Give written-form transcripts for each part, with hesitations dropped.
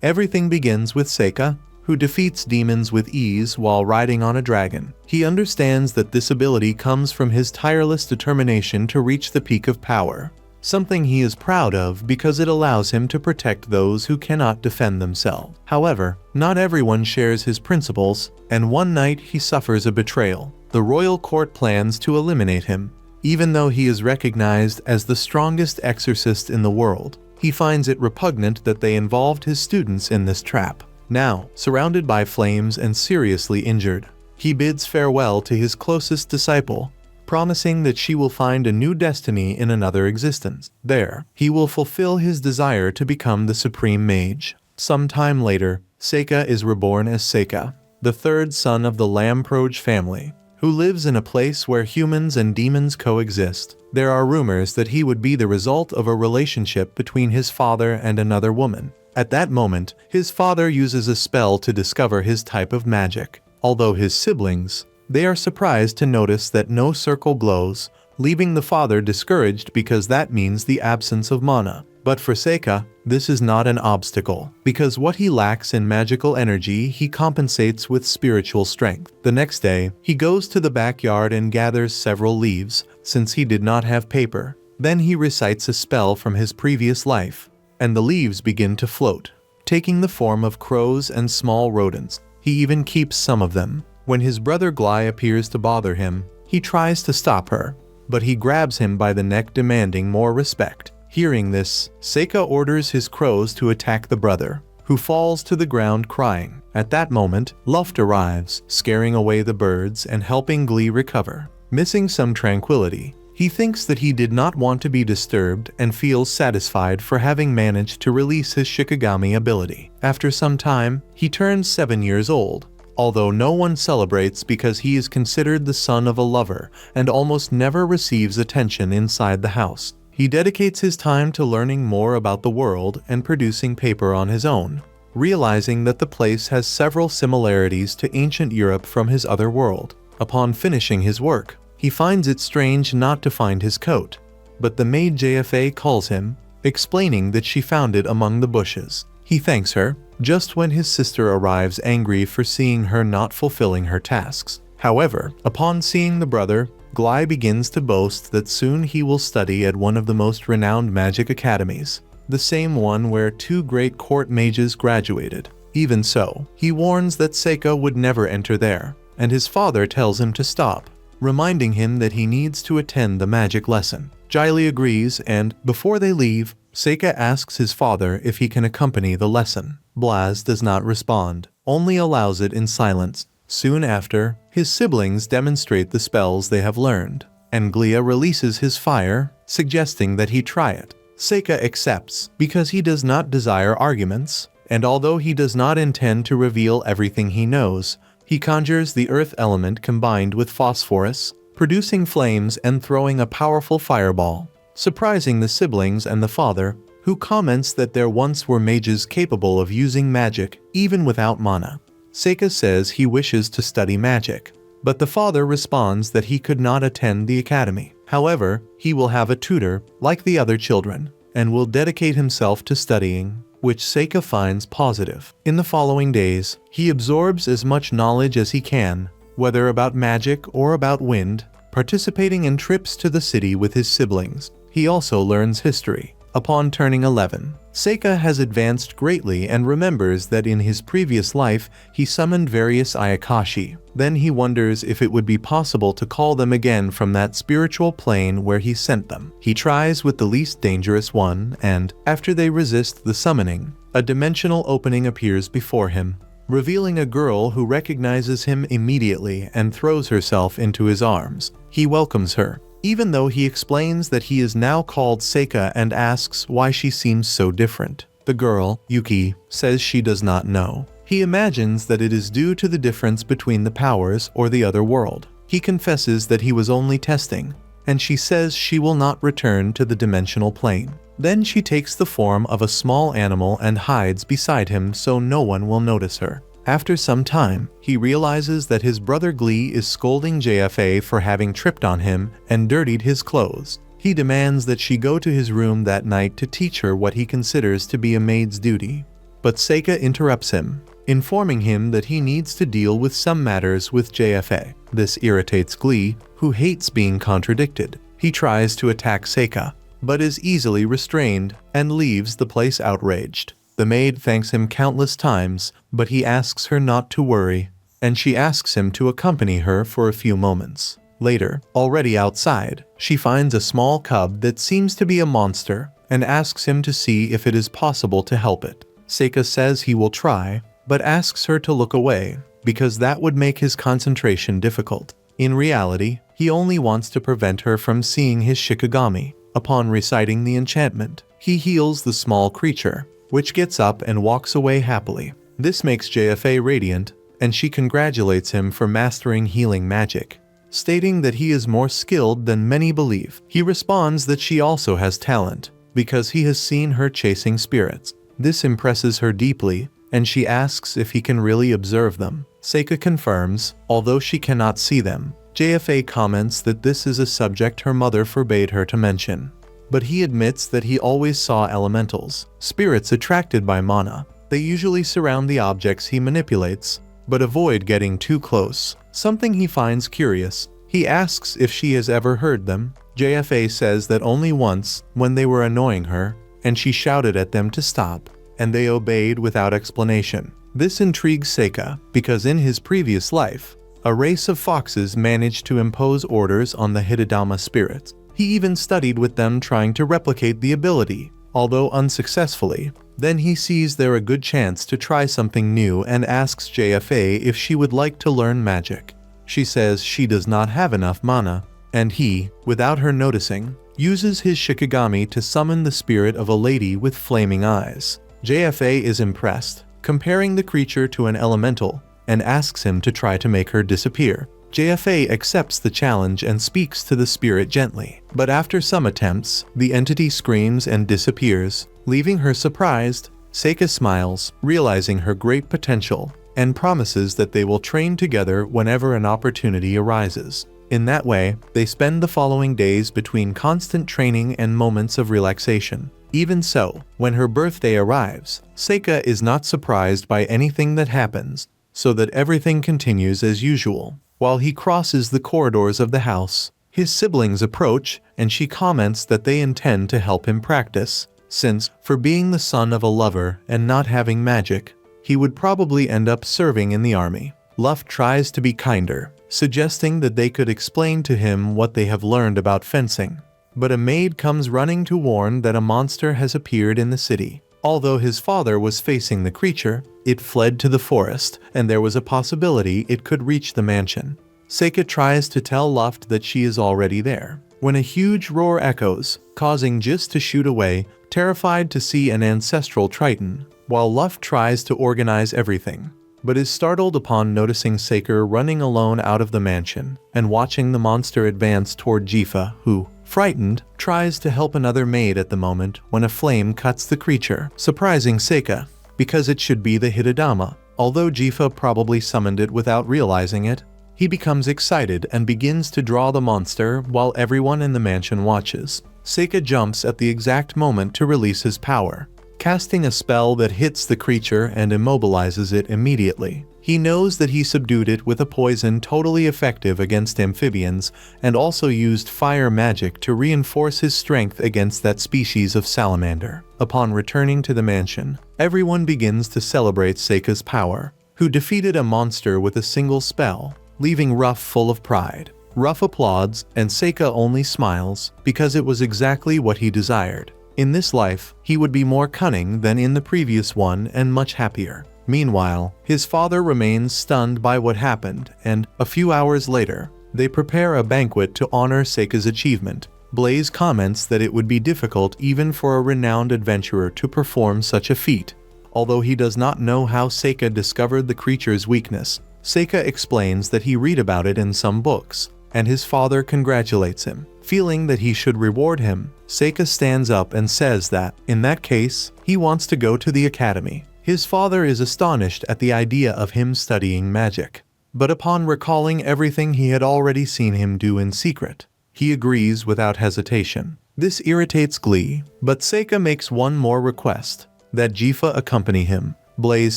Everything begins with Seika, who defeats demons with ease while riding on a dragon. He understands that this ability comes from his tireless determination to reach the peak of power, something he is proud of because it allows him to protect those who cannot defend themselves. However, not everyone shares his principles, and one night he suffers a betrayal. The royal court plans to eliminate him. Even though he is recognized as the strongest exorcist in the world, he finds it repugnant that they involved his students in this trap. Now, surrounded by flames and seriously injured, he bids farewell to his closest disciple, promising that she will find a new destiny in another existence. There, he will fulfill his desire to become the supreme mage. Some time later, Seika is reborn as Seika, the third son of the Lamprogue family, who lives in a place where humans and demons coexist. There are rumors that he would be the result of a relationship between his father and another woman. At that moment, his father uses a spell to discover his type of magic. Although his siblings, they are surprised to notice that no circle glows, leaving the father discouraged because that means the absence of mana. But for Seika, this is not an obstacle, because what he lacks in magical energy he compensates with spiritual strength. The next day, he goes to the backyard and gathers several leaves, since he did not have paper. Then he recites a spell from his previous life, and the leaves begin to float, taking the form of crows and small rodents. He even keeps some of them. When his brother Glai appears to bother him, he tries to stop her, but he grabs him by the neck demanding more respect. Hearing this, Seika orders his crows to attack the brother, who falls to the ground crying. At that moment, Luft arrives, scaring away the birds and helping Glee recover. Missing some tranquility, he thinks that he did not want to be disturbed and feels satisfied for having managed to release his Shikigami ability. After some time, he turns 7 years old, although no one celebrates because he is considered the son of a lover and almost never receives attention inside the house. He dedicates his time to learning more about the world and producing paper on his own, realizing that the place has several similarities to ancient Europe from his other world. Upon finishing his work, he finds it strange not to find his coat, but the maid Jfa calls him, explaining that she found it among the bushes. He thanks her, just when his sister arrives angry for seeing her not fulfilling her tasks. However, upon seeing the brother, Glai begins to boast that soon he will study at one of the most renowned magic academies, the same one where 2 great court mages graduated. Even so, he warns that Seika would never enter there, and his father tells him to stop, reminding him that he needs to attend the magic lesson. Jiley agrees, and, before they leave, Seika asks his father if he can accompany the lesson. Blaz does not respond, only allows it in silence. Soon after, his siblings demonstrate the spells they have learned, and Glia releases his fire, suggesting that he try it. Seika accepts, because he does not desire arguments, and although he does not intend to reveal everything he knows, he conjures the earth element combined with phosphorus, producing flames and throwing a powerful fireball, surprising the siblings and the father, who comments that there once were mages capable of using magic, even without mana. Seika says he wishes to study magic, but the father responds that he could not attend the academy. However, he will have a tutor, like the other children, and will dedicate himself to studying, which Seika finds positive. In the following days, he absorbs as much knowledge as he can, whether about magic or about wind, participating in trips to the city with his siblings. He also learns history. Upon turning 11, Seika has advanced greatly and remembers that in his previous life he summoned various Ayakashi. Then he wonders if it would be possible to call them again from that spiritual plane where he sent them. He tries with the least dangerous one, and, after they resist the summoning, a dimensional opening appears before him, revealing a girl who recognizes him immediately and throws herself into his arms. He welcomes her, even though he explains that he is now called Seika and asks why she seems so different. The girl, Yuki, says she does not know. He imagines that it is due to the difference between the powers or the other world. He confesses that he was only testing, and she says she will not return to the dimensional plane. Then she takes the form of a small animal and hides beside him so no one will notice her. After some time, he realizes that his brother Glee is scolding JFA for having tripped on him and dirtied his clothes. He demands that she go to his room that night to teach her what he considers to be a maid's duty. but Seika interrupts him, informing him that he needs to deal with some matters with JFA. This irritates Glee, who hates being contradicted. He tries to attack Seika, but is easily restrained and leaves the place outraged. The maid thanks him countless times, but he asks her not to worry, and she asks him to accompany her for a few moments. Later, already outside, she finds a small cub that seems to be a monster and asks him to see if it is possible to help it. Seika says he will try, but asks her to look away, because that would make his concentration difficult. In reality, he only wants to prevent her from seeing his Shikigami. Upon reciting the enchantment, he heals the small creature, which gets up and walks away happily. This makes JFA radiant, and she congratulates him for mastering healing magic, stating that he is more skilled than many believe. He responds that she also has talent, because he has seen her chasing spirits. This impresses her deeply, and she asks if he can really observe them. Seika confirms, although she cannot see them. JFA comments that this is a subject her mother forbade her to mention. But he admits that he always saw elementals, spirits attracted by mana. They usually surround the objects he manipulates, but avoid getting too close, something he finds curious. He asks if she has ever heard them. JFA says that only once, when they were annoying her, and she shouted at them to stop, and they obeyed without explanation. This intrigues Seika, because in his previous life, a race of foxes managed to impose orders on the Hidadama spirits. He even studied with them trying to replicate the ability, although unsuccessfully. Then he sees there a good chance to try something new and asks JFA if she would like to learn magic. She says she does not have enough mana, and he, without her noticing, uses his Shikigami to summon the spirit of a lady with flaming eyes. JFA is impressed, comparing the creature to an elemental, and asks him to try to make her disappear. JFA accepts the challenge and speaks to the spirit gently, but after some attempts, the entity screams and disappears, leaving her surprised. Seika smiles, realizing her great potential, and promises that they will train together whenever an opportunity arises. In that way, they spend the following days between constant training and moments of relaxation. Even so, when her birthday arrives, Seika is not surprised by anything that happens, so that everything continues as usual. While he crosses the corridors of the house, his siblings approach, and she comments that they intend to help him practice, since, for being the son of a lover and not having magic, he would probably end up serving in the army. Luft tries to be kinder, suggesting that they could explain to him what they have learned about fencing. But a maid comes running to warn that a monster has appeared in the city. Although his father was facing the creature, it fled to the forest, and there was a possibility it could reach the mansion. Seika tries to tell Luft that she is already there, when a huge roar echoes, causing Jis to shoot away, terrified to see an ancestral Triton, while Luft tries to organize everything, but is startled upon noticing Seika running alone out of the mansion, and watching the monster advance toward Jifa, who, frightened, tries to help another maid at the moment when a flame cuts the creature, surprising Seika, because it should be the Hidadama. Although Jifa probably summoned it without realizing it, he becomes excited and begins to draw the monster while everyone in the mansion watches. Seika jumps at the exact moment to release his power, casting a spell that hits the creature and immobilizes it immediately. He knows that he subdued it with a poison totally effective against amphibians, and also used fire magic to reinforce his strength against that species of salamander. Upon returning to the mansion, everyone begins to celebrate Seika's power, who defeated a monster with a single spell, leaving Ruff full of pride. Ruff applauds, and Seika only smiles, because it was exactly what he desired. In this life, he would be more cunning than in the previous one and much happier. Meanwhile, his father remains stunned by what happened, and, a few hours later, they prepare a banquet to honor Seika's achievement. Blaze comments that it would be difficult even for a renowned adventurer to perform such a feat. Although he does not know how Seika discovered the creature's weakness, Seika explains that he read about it in some books, and his father congratulates him. Feeling that he should reward him, Seika stands up and says that, in that case, he wants to go to the academy. His father is astonished at the idea of him studying magic, but upon recalling everything he had already seen him do in secret, he agrees without hesitation. This irritates Glee, but Seika makes one more request, that Jifa accompany him. Blaze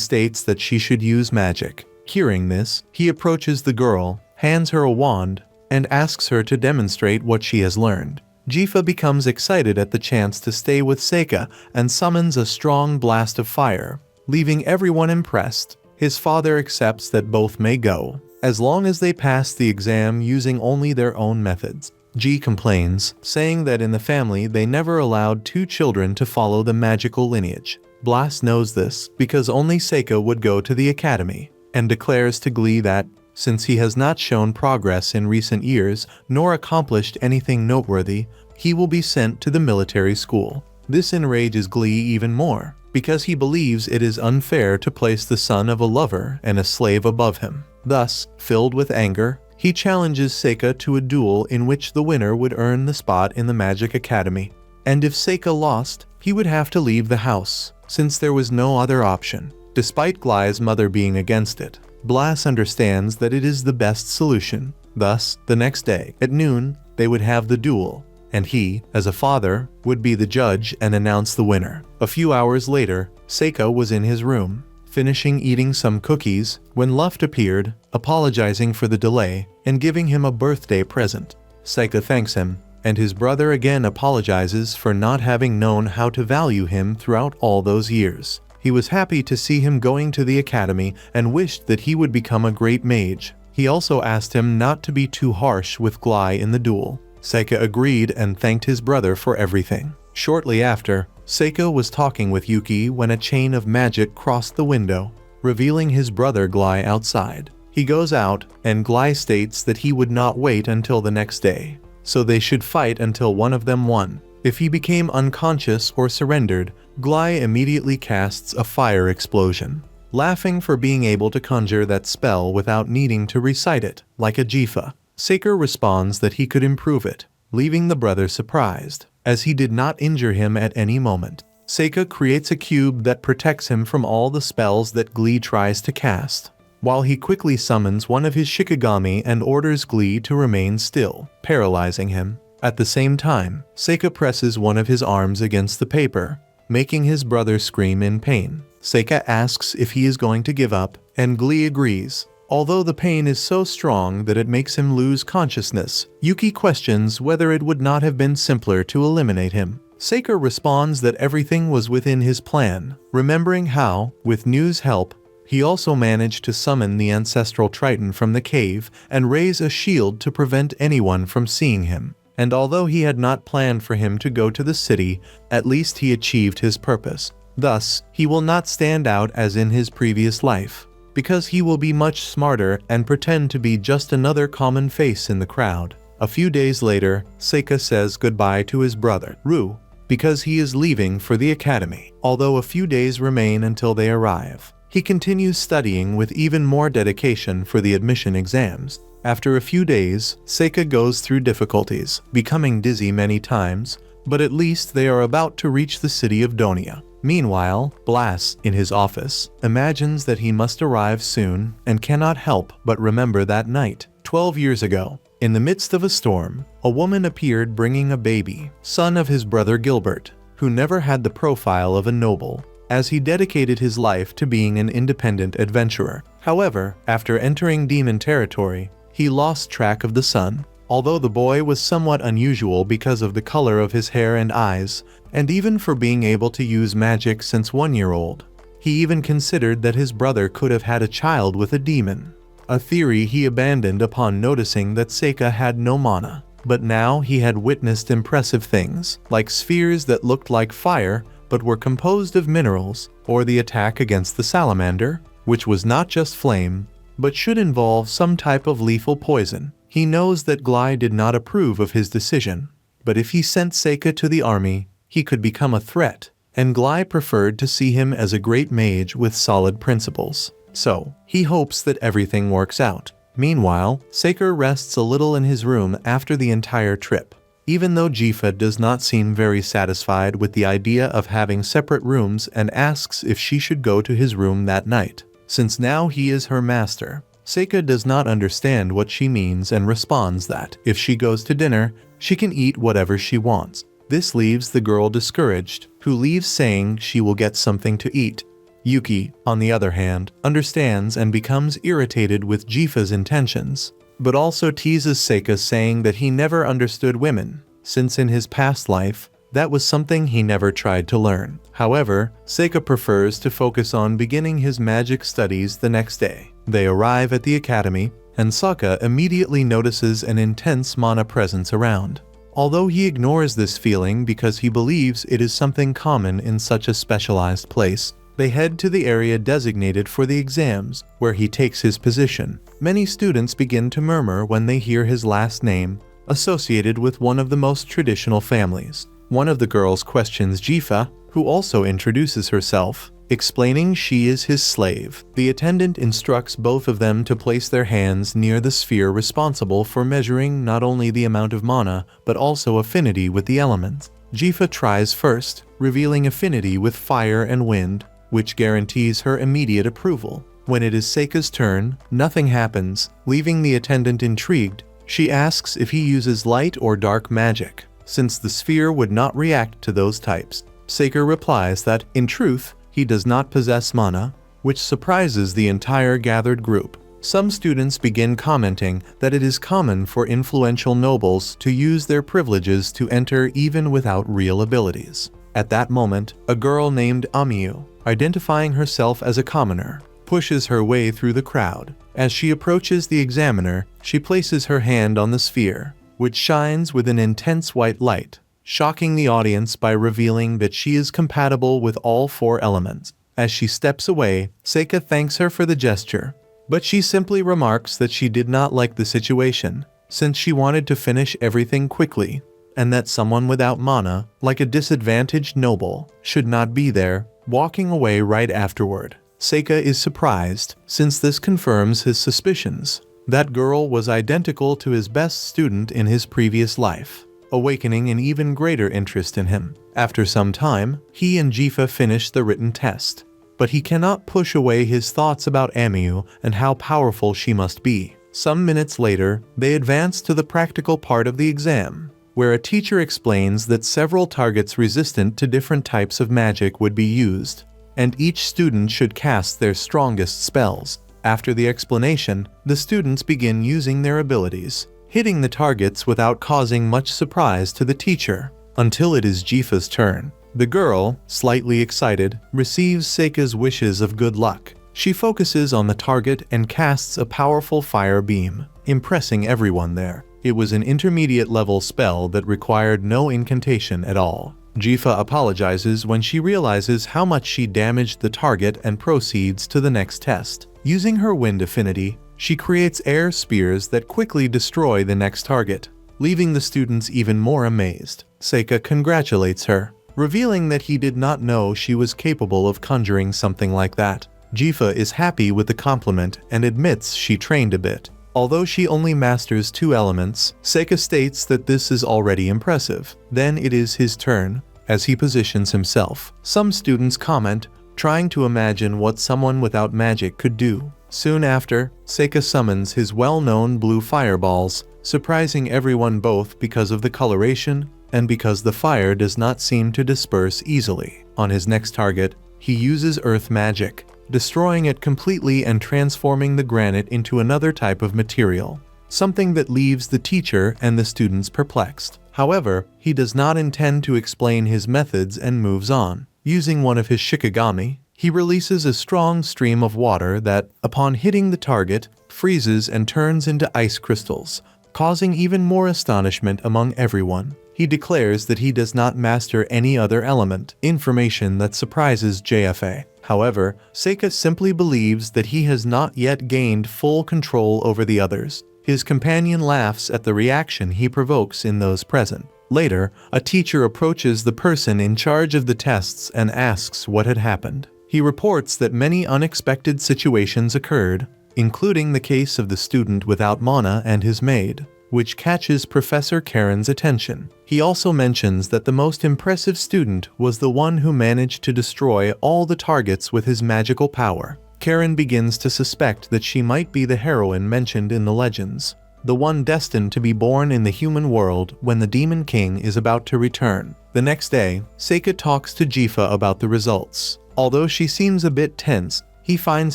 states that she should use magic. Hearing this, he approaches the girl, hands her a wand, and asks her to demonstrate what she has learned. Jifa becomes excited at the chance to stay with Seika and summons a strong blast of fire, leaving everyone impressed. His father accepts that both may go, as long as they pass the exam using only their own methods. Ji complains, saying that in the family they never allowed two children to follow the magical lineage. Blast knows this because only Seika would go to the academy, and declares to Glee that, since he has not shown progress in recent years nor accomplished anything noteworthy, he will be sent to the military school. This enrages Glee even more, because he believes it is unfair to place the son of a lover and a slave above him. Thus, filled with anger, he challenges Seika to a duel in which the winner would earn the spot in the Magic Academy. And if Seika lost, he would have to leave the house, since there was no other option. Despite Gly's mother being against it, Blas understands that it is the best solution. Thus, the next day, at noon, they would have the duel, and he, as a father, would be the judge and announce the winner. A few hours later, Seika was in his room, finishing eating some cookies, when Luft appeared, apologizing for the delay, and giving him a birthday present. Seika thanks him, and his brother again apologizes for not having known how to value him throughout all those years. He was happy to see him going to the academy and wished that he would become a great mage. He also asked him not to be too harsh with Gly in the duel. Seika agreed and thanked his brother for everything. Shortly after, Seika was talking with Yuki when a chain of magic crossed the window, revealing his brother Gly outside. He goes out, and Gly states that he would not wait until the next day, so they should fight until one of them won. If he became unconscious or surrendered, Gly immediately casts a fire explosion, laughing for being able to conjure that spell without needing to recite it, like a Jifa. Seika responds that he could improve it, leaving the brother surprised, as he did not injure him at any moment. Seika creates a cube that protects him from all the spells that Gly tries to cast, while he quickly summons one of his Shikigami and orders Gly to remain still, paralyzing him. At the same time, Seika presses one of his arms against the paper, making his brother scream in pain. Seika asks if he is going to give up, and Gly agrees. Although the pain is so strong that it makes him lose consciousness, Yuki questions whether it would not have been simpler to eliminate him. Seika responds that everything was within his plan, remembering how, with New's help, he also managed to summon the ancestral Triton from the cave and raise a shield to prevent anyone from seeing him. And although he had not planned for him to go to the city, at least he achieved his purpose. Thus, he will not stand out as in his previous life, because he will be much smarter and pretend to be just another common face in the crowd. A few days later, Seika says goodbye to his brother, Ru, because he is leaving for the academy. Although a few days remain until they arrive, he continues studying with even more dedication for the admission exams. After a few days, Seika goes through difficulties, becoming dizzy many times, but at least they are about to reach the city of Donia. Meanwhile, Blas, in his office, imagines that he must arrive soon and cannot help but remember that night, 12 years ago. In the midst of a storm, a woman appeared bringing a baby, son of his brother Gilbert, who never had the profile of a noble, as he dedicated his life to being an independent adventurer. However, after entering demon territory, he lost track of the son. Although the boy was somewhat unusual because of the color of his hair and eyes, and even for being able to use magic since 1 year old, he even considered that his brother could have had a child with a demon, a theory he abandoned upon noticing that Seika had no mana. But now he had witnessed impressive things, like spheres that looked like fire but were composed of minerals, or the attack against the salamander, which was not just flame, but should involve some type of lethal poison. He knows that Gly did not approve of his decision, but if he sent Seika to the army, he could become a threat, and Gly preferred to see him as a great mage with solid principles. So, he hopes that everything works out. Meanwhile, Seika rests a little in his room after the entire trip. Even though Jifa does not seem very satisfied with the idea of having separate rooms and asks if she should go to his room that night, since now he is her master. Seika does not understand what she means and responds that, if she goes to dinner, she can eat whatever she wants. This leaves the girl discouraged, who leaves saying she will get something to eat. Yuki, on the other hand, understands and becomes irritated with Jifa's intentions, but also teases Seika, saying that he never understood women, since in his past life, that was something he never tried to learn. However, Seika prefers to focus on beginning his magic studies the next day. They arrive at the academy, and Sokka immediately notices an intense mana presence around. Although he ignores this feeling because he believes it is something common in such a specialized place, they head to the area designated for the exams, where he takes his position. Many students begin to murmur when they hear his last name, associated with one of the most traditional families. One of the girls questions Jifa, who also introduces herself, explaining she is his slave. The attendant instructs both of them to place their hands near the sphere responsible for measuring not only the amount of mana, but also affinity with the elements. Jifa tries first, revealing affinity with fire and wind, which guarantees her immediate approval. When it is Seika's turn, nothing happens, leaving the attendant intrigued. She asks if he uses light or dark magic, since the sphere would not react to those types. Seika replies that, in truth, he does not possess mana, which surprises the entire gathered group. Some students begin commenting that it is common for influential nobles to use their privileges to enter even without real abilities. At that moment, a girl named Onmyouji, identifying herself as a commoner, pushes her way through the crowd. As she approaches the examiner, she places her hand on the sphere, which shines with an intense white light, shocking the audience by revealing that she is compatible with all 4 elements. As she steps away, Seika thanks her for the gesture, but she simply remarks that she did not like the situation, since she wanted to finish everything quickly, and that someone without mana, like a disadvantaged noble, should not be there, walking away right afterward. Seika is surprised, since this confirms his suspicions. That girl was identical to his best student in his previous life, awakening an even greater interest in him. After some time, he and Jifa finish the written test, but he cannot push away his thoughts about Onmyouji and how powerful she must be. Some minutes later, they advance to the practical part of the exam, where a teacher explains that several targets resistant to different types of magic would be used, and each student should cast their strongest spells. After the explanation, the students begin using their abilities, hitting the targets without causing much surprise to the teacher, until it is Jifa's turn. The girl, slightly excited, receives Seika's wishes of good luck. She focuses on the target and casts a powerful fire beam, impressing everyone there. It was an intermediate level spell that required no incantation at all. Jifa apologizes when she realizes how much she damaged the target and proceeds to the next test. Using her wind affinity, she creates air spears that quickly destroy the next target, leaving the students even more amazed. Seika congratulates her, revealing that he did not know she was capable of conjuring something like that. Jifa is happy with the compliment and admits she trained a bit. Although she only masters 2 elements, Seika states that this is already impressive. Then it is his turn, as he positions himself. Some students comment, trying to imagine what someone without magic could do. Soon after, Seika summons his well-known blue fireballs, surprising everyone both because of the coloration and because the fire does not seem to disperse easily. On his next target, he uses earth magic, destroying it completely and transforming the granite into another type of material, something that leaves the teacher and the students perplexed. However, he does not intend to explain his methods and moves on. Using one of his shikigami, he releases a strong stream of water that, upon hitting the target, freezes and turns into ice crystals, causing even more astonishment among everyone. He declares that he does not master any other element, information that surprises JFA. However, Seika simply believes that he has not yet gained full control over the others. His companion laughs at the reaction he provokes in those present. Later, a teacher approaches the person in charge of the tests and asks what had happened. He reports that many unexpected situations occurred, including the case of the student without mana and his maid, which catches Professor Karen's attention. He also mentions that the most impressive student was the one who managed to destroy all the targets with his magical power. Karen begins to suspect that she might be the heroine mentioned in the legends, the one destined to be born in the human world when the Demon King is about to return. The next day, Seika talks to Jifa about the results, Although she seems a bit tense, he finds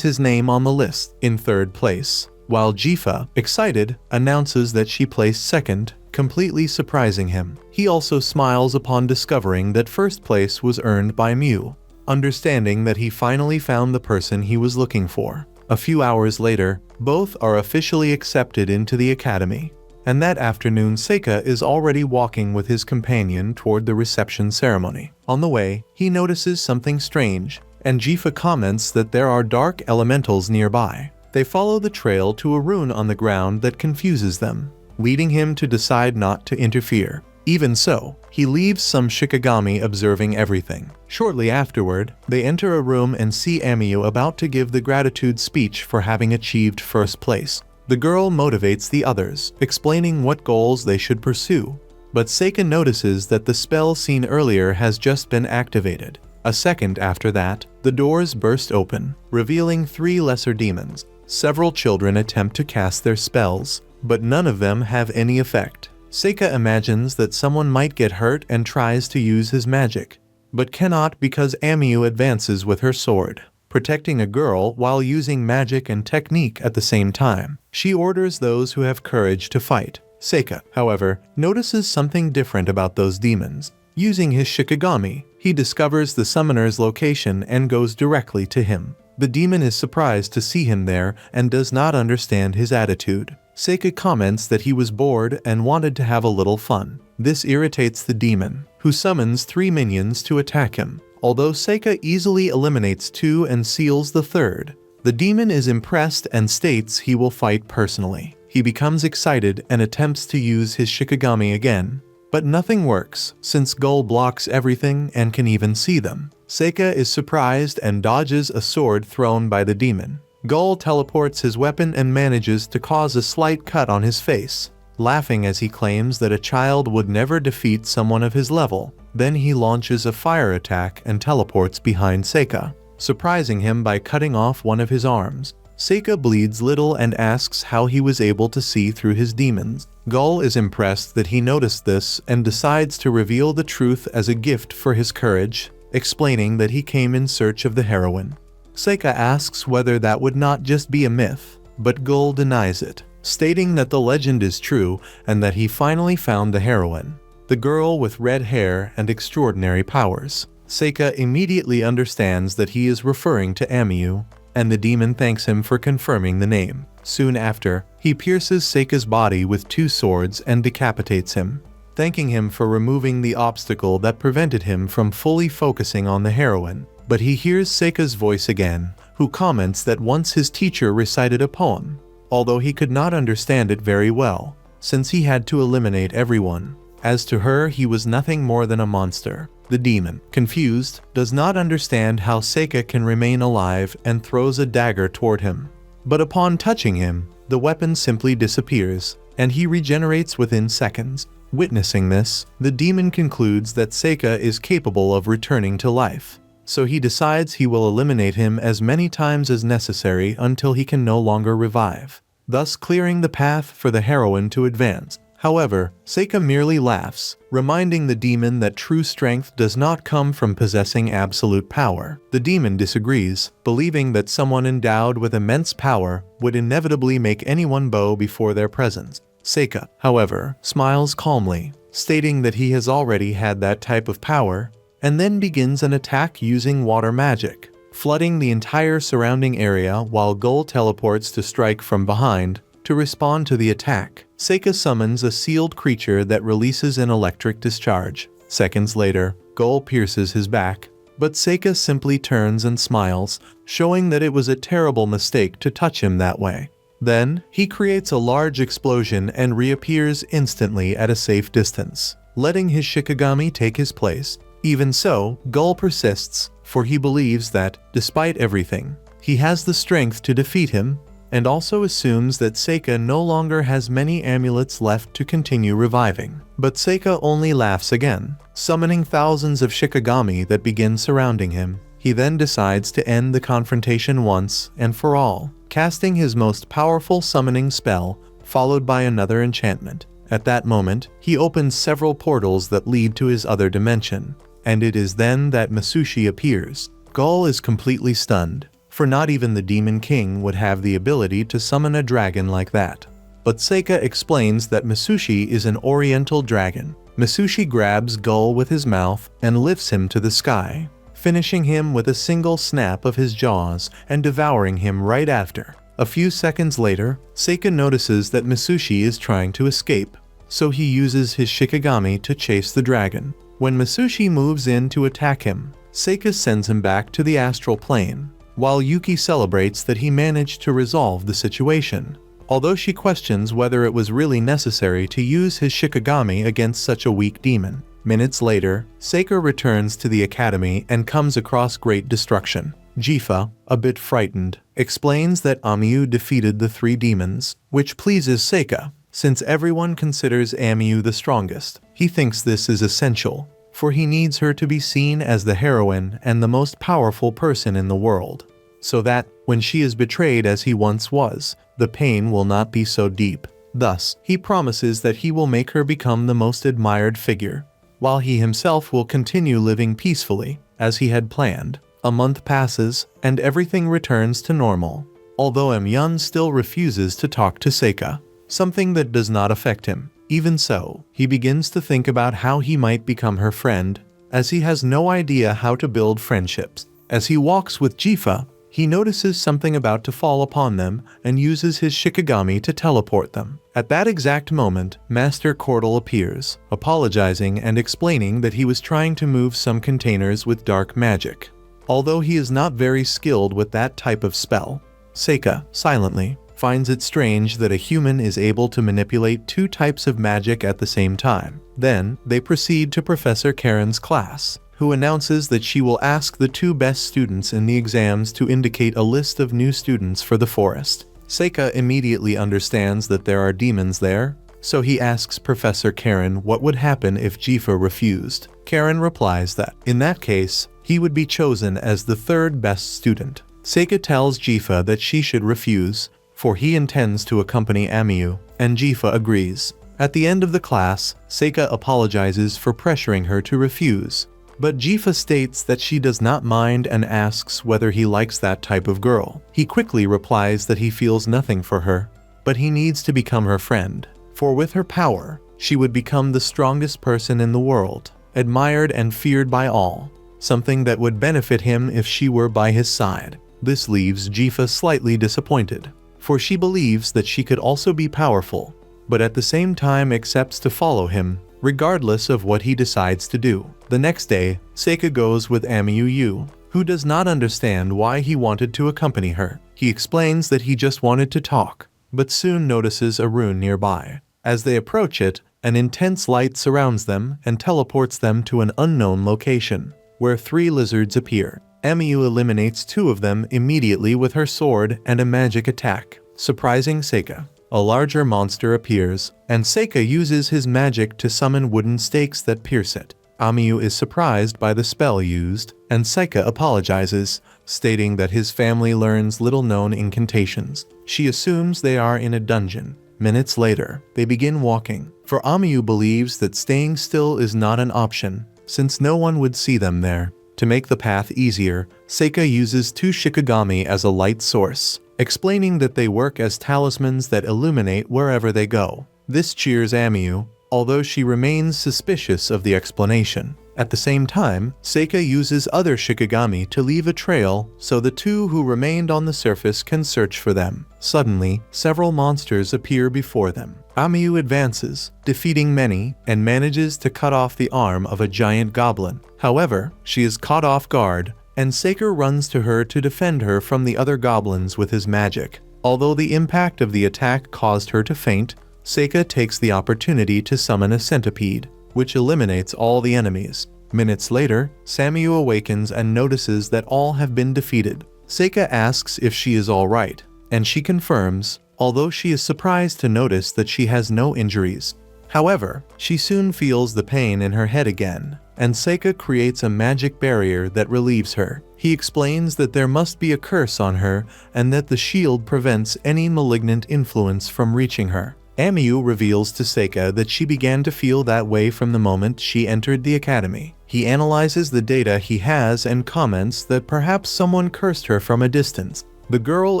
his name on the list in 3rd place, while Jifa, excited, announces that she placed 2nd, completely surprising him. He also smiles upon discovering that 1st place was earned by Mew, understanding that he finally found the person he was looking for. A few hours later, both are officially accepted into the academy, and that afternoon Seika is already walking with his companion toward the reception ceremony. On the way, he notices something strange, and Jifa comments that there are dark elementals nearby. They follow the trail to a rune on the ground that confuses them, leading him to decide not to interfere. Even so, he leaves some Shikigami observing everything. Shortly afterward, they enter a room and see Onmyouji about to give the gratitude speech for having achieved 1st place. The girl motivates the others, explaining what goals they should pursue. But Seika notices that the spell seen earlier has just been activated. A second after that, the doors burst open, revealing 3 lesser demons. Several children attempt to cast their spells, but none of them have any effect. Seika imagines that someone might get hurt and tries to use his magic, but cannot because Onmyouji advances with her sword, protecting a girl while using magic and technique at the same time. She orders those who have courage to fight. Seika, however, notices something different about those demons. Using his Shikigami, he discovers the summoner's location and goes directly to him. The demon is surprised to see him there and does not understand his attitude. Seika comments that he was bored and wanted to have a little fun. This irritates the demon, who summons 3 minions to attack him. Although Seika easily eliminates 2 and seals the 3rd, the demon is impressed and states he will fight personally. He becomes excited and attempts to use his Shikigami again, but nothing works since Gull blocks everything and can even see them. Seika is surprised and dodges a sword thrown by the demon. Gull teleports his weapon and manages to cause a slight cut on his face, laughing as he claims that a child would never defeat someone of his level. Then he launches a fire attack and teleports behind Seika, surprising him by cutting off one of his arms. Seika bleeds little and asks how he was able to see through his demons. Gull is impressed that he noticed this and decides to reveal the truth as a gift for his courage, explaining that he came in search of the heroine. Seika asks whether that would not just be a myth, but Gull denies it, stating that the legend is true and that he finally found the heroine, the girl with red hair and extraordinary powers. Seika immediately understands that he is referring to Onmyouji, and the demon thanks him for confirming the name. Soon after, he pierces Seika's body with 2 swords and decapitates him, thanking him for removing the obstacle that prevented him from fully focusing on the heroine. But he hears Seika's voice again, who comments that once his teacher recited a poem, although he could not understand it very well, since he had to eliminate everyone. As to her, he was nothing more than a monster. The demon, confused, does not understand how Seika can remain alive and throws a dagger toward him. But upon touching him, the weapon simply disappears, and he regenerates within seconds. Witnessing this, the demon concludes that Seika is capable of returning to life, so he decides he will eliminate him as many times as necessary until he can no longer revive, thus clearing the path for the heroine to advance. However, Seika merely laughs, reminding the demon that true strength does not come from possessing absolute power. The demon disagrees, believing that someone endowed with immense power would inevitably make anyone bow before their presence. Seika, however, smiles calmly, stating that he has already had that type of power, and then begins an attack using water magic, flooding the entire surrounding area while Gull teleports to strike from behind to respond to the attack. Seika summons a sealed creature that releases an electric discharge. Seconds later, Gull pierces his back, but Seika simply turns and smiles, showing that it was a terrible mistake to touch him that way. Then, he creates a large explosion and reappears instantly at a safe distance, letting his Shikigami take his place. Even so, Gull persists, for he believes that, despite everything, he has the strength to defeat him, and also assumes that Seika no longer has many amulets left to continue reviving. But Seika only laughs again, summoning thousands of Shikigami that begin surrounding him. He then decides to end the confrontation once and for all, casting his most powerful summoning spell, followed by another enchantment. At that moment, he opens several portals that lead to his other dimension, and it is then that Masushi appears. Gull is completely stunned, for not even the Demon King would have the ability to summon a dragon like that. But Seika explains that Masushi is an oriental dragon. Masushi grabs Gull with his mouth and lifts him to the sky, finishing him with a single snap of his jaws and devouring him right after. A few seconds later, Seika notices that Masushi is trying to escape, so he uses his Shikigami to chase the dragon. When Masushi moves in to attack him, Seika sends him back to the astral plane, while Yuki celebrates that he managed to resolve the situation, although she questions whether it was really necessary to use his Shikigami against such a weak demon. Minutes later, Seika returns to the academy and comes across great destruction. Jifa, a bit frightened, explains that Onmyouji defeated the 3 demons, which pleases Seika, since everyone considers Onmyouji the strongest. He thinks this is essential, for he needs her to be seen as the heroine and the most powerful person in the world, so that, when she is betrayed as he once was, the pain will not be so deep. Thus, he promises that he will make her become the most admired figure, while he himself will continue living peacefully, as he had planned. A month passes, and everything returns to normal, although Onmyouji still refuses to talk to Seika, something that does not affect him. Even so, he begins to think about how he might become her friend, as he has no idea how to build friendships. As he walks with Jifa, he notices something about to fall upon them and uses his Shikigami to teleport them. At that exact moment, Master Cordal appears, apologizing and explaining that he was trying to move some containers with dark magic, although he is not very skilled with that type of spell. Seika, silently, finds it strange that a human is able to manipulate 2 types of magic at the same time. Then, they proceed to Professor Karen's class, who announces that she will ask the 2 best students in the exams to indicate a list of new students for the forest. Seika immediately understands that there are demons there, so he asks Professor Karen what would happen if Jifa refused. Karen replies that, in that case, he would be chosen as the 3rd best student. Seika tells Jifa that she should refuse, for he intends to accompany Onmyouji, and Jifa agrees. At the end of the class, Seika apologizes for pressuring her to refuse, but Jifa states that she does not mind and asks whether he likes that type of girl. He quickly replies that he feels nothing for her, but he needs to become her friend, for with her power, she would become the strongest person in the world, admired and feared by all, something that would benefit him if she were by his side. This leaves Jifa slightly disappointed, for she believes that she could also be powerful, but at the same time accepts to follow him, regardless of what he decides to do. The next day, Seika goes with Onmyouji, who does not understand why he wanted to accompany her. He explains that he just wanted to talk, but soon notices a rune nearby. As they approach it, an intense light surrounds them and teleports them to an unknown location, where 3 lizards appear. Onmyouji eliminates 2 of them immediately with her sword and a magic attack, surprising Seika. A larger monster appears, and Seika uses his magic to summon wooden stakes that pierce it. Onmyouji is surprised by the spell used, and Seika apologizes, stating that his family learns little-known incantations. She assumes they are in a dungeon. Minutes later, they begin walking, for Onmyouji believes that staying still is not an option, since no one would see them there. To make the path easier, Seika uses 2 Shikigami as a light source, explaining that they work as talismans that illuminate wherever they go. This cheers Onmyouji, although she remains suspicious of the explanation. At the same time, Seika uses other Shikigami to leave a trail so the 2 who remained on the surface can search for them. Suddenly, several monsters appear before them. Onmyouji advances, defeating many, and manages to cut off the arm of a giant goblin. However, she is caught off guard, and Seika runs to her to defend her from the other goblins with his magic. Although the impact of the attack caused her to faint, Seika takes the opportunity to summon a centipede, which eliminates all the enemies. Minutes later, Onmyouji awakens and notices that all have been defeated. Seika asks if she is alright, and she confirms, although she is surprised to notice that she has no injuries. However, she soon feels the pain in her head again, and Seika creates a magic barrier that relieves her. He explains that there must be a curse on her and that the shield prevents any malignant influence from reaching her. Onmyouji reveals to Seika that she began to feel that way from the moment she entered the academy. He analyzes the data he has and comments that perhaps someone cursed her from a distance. The girl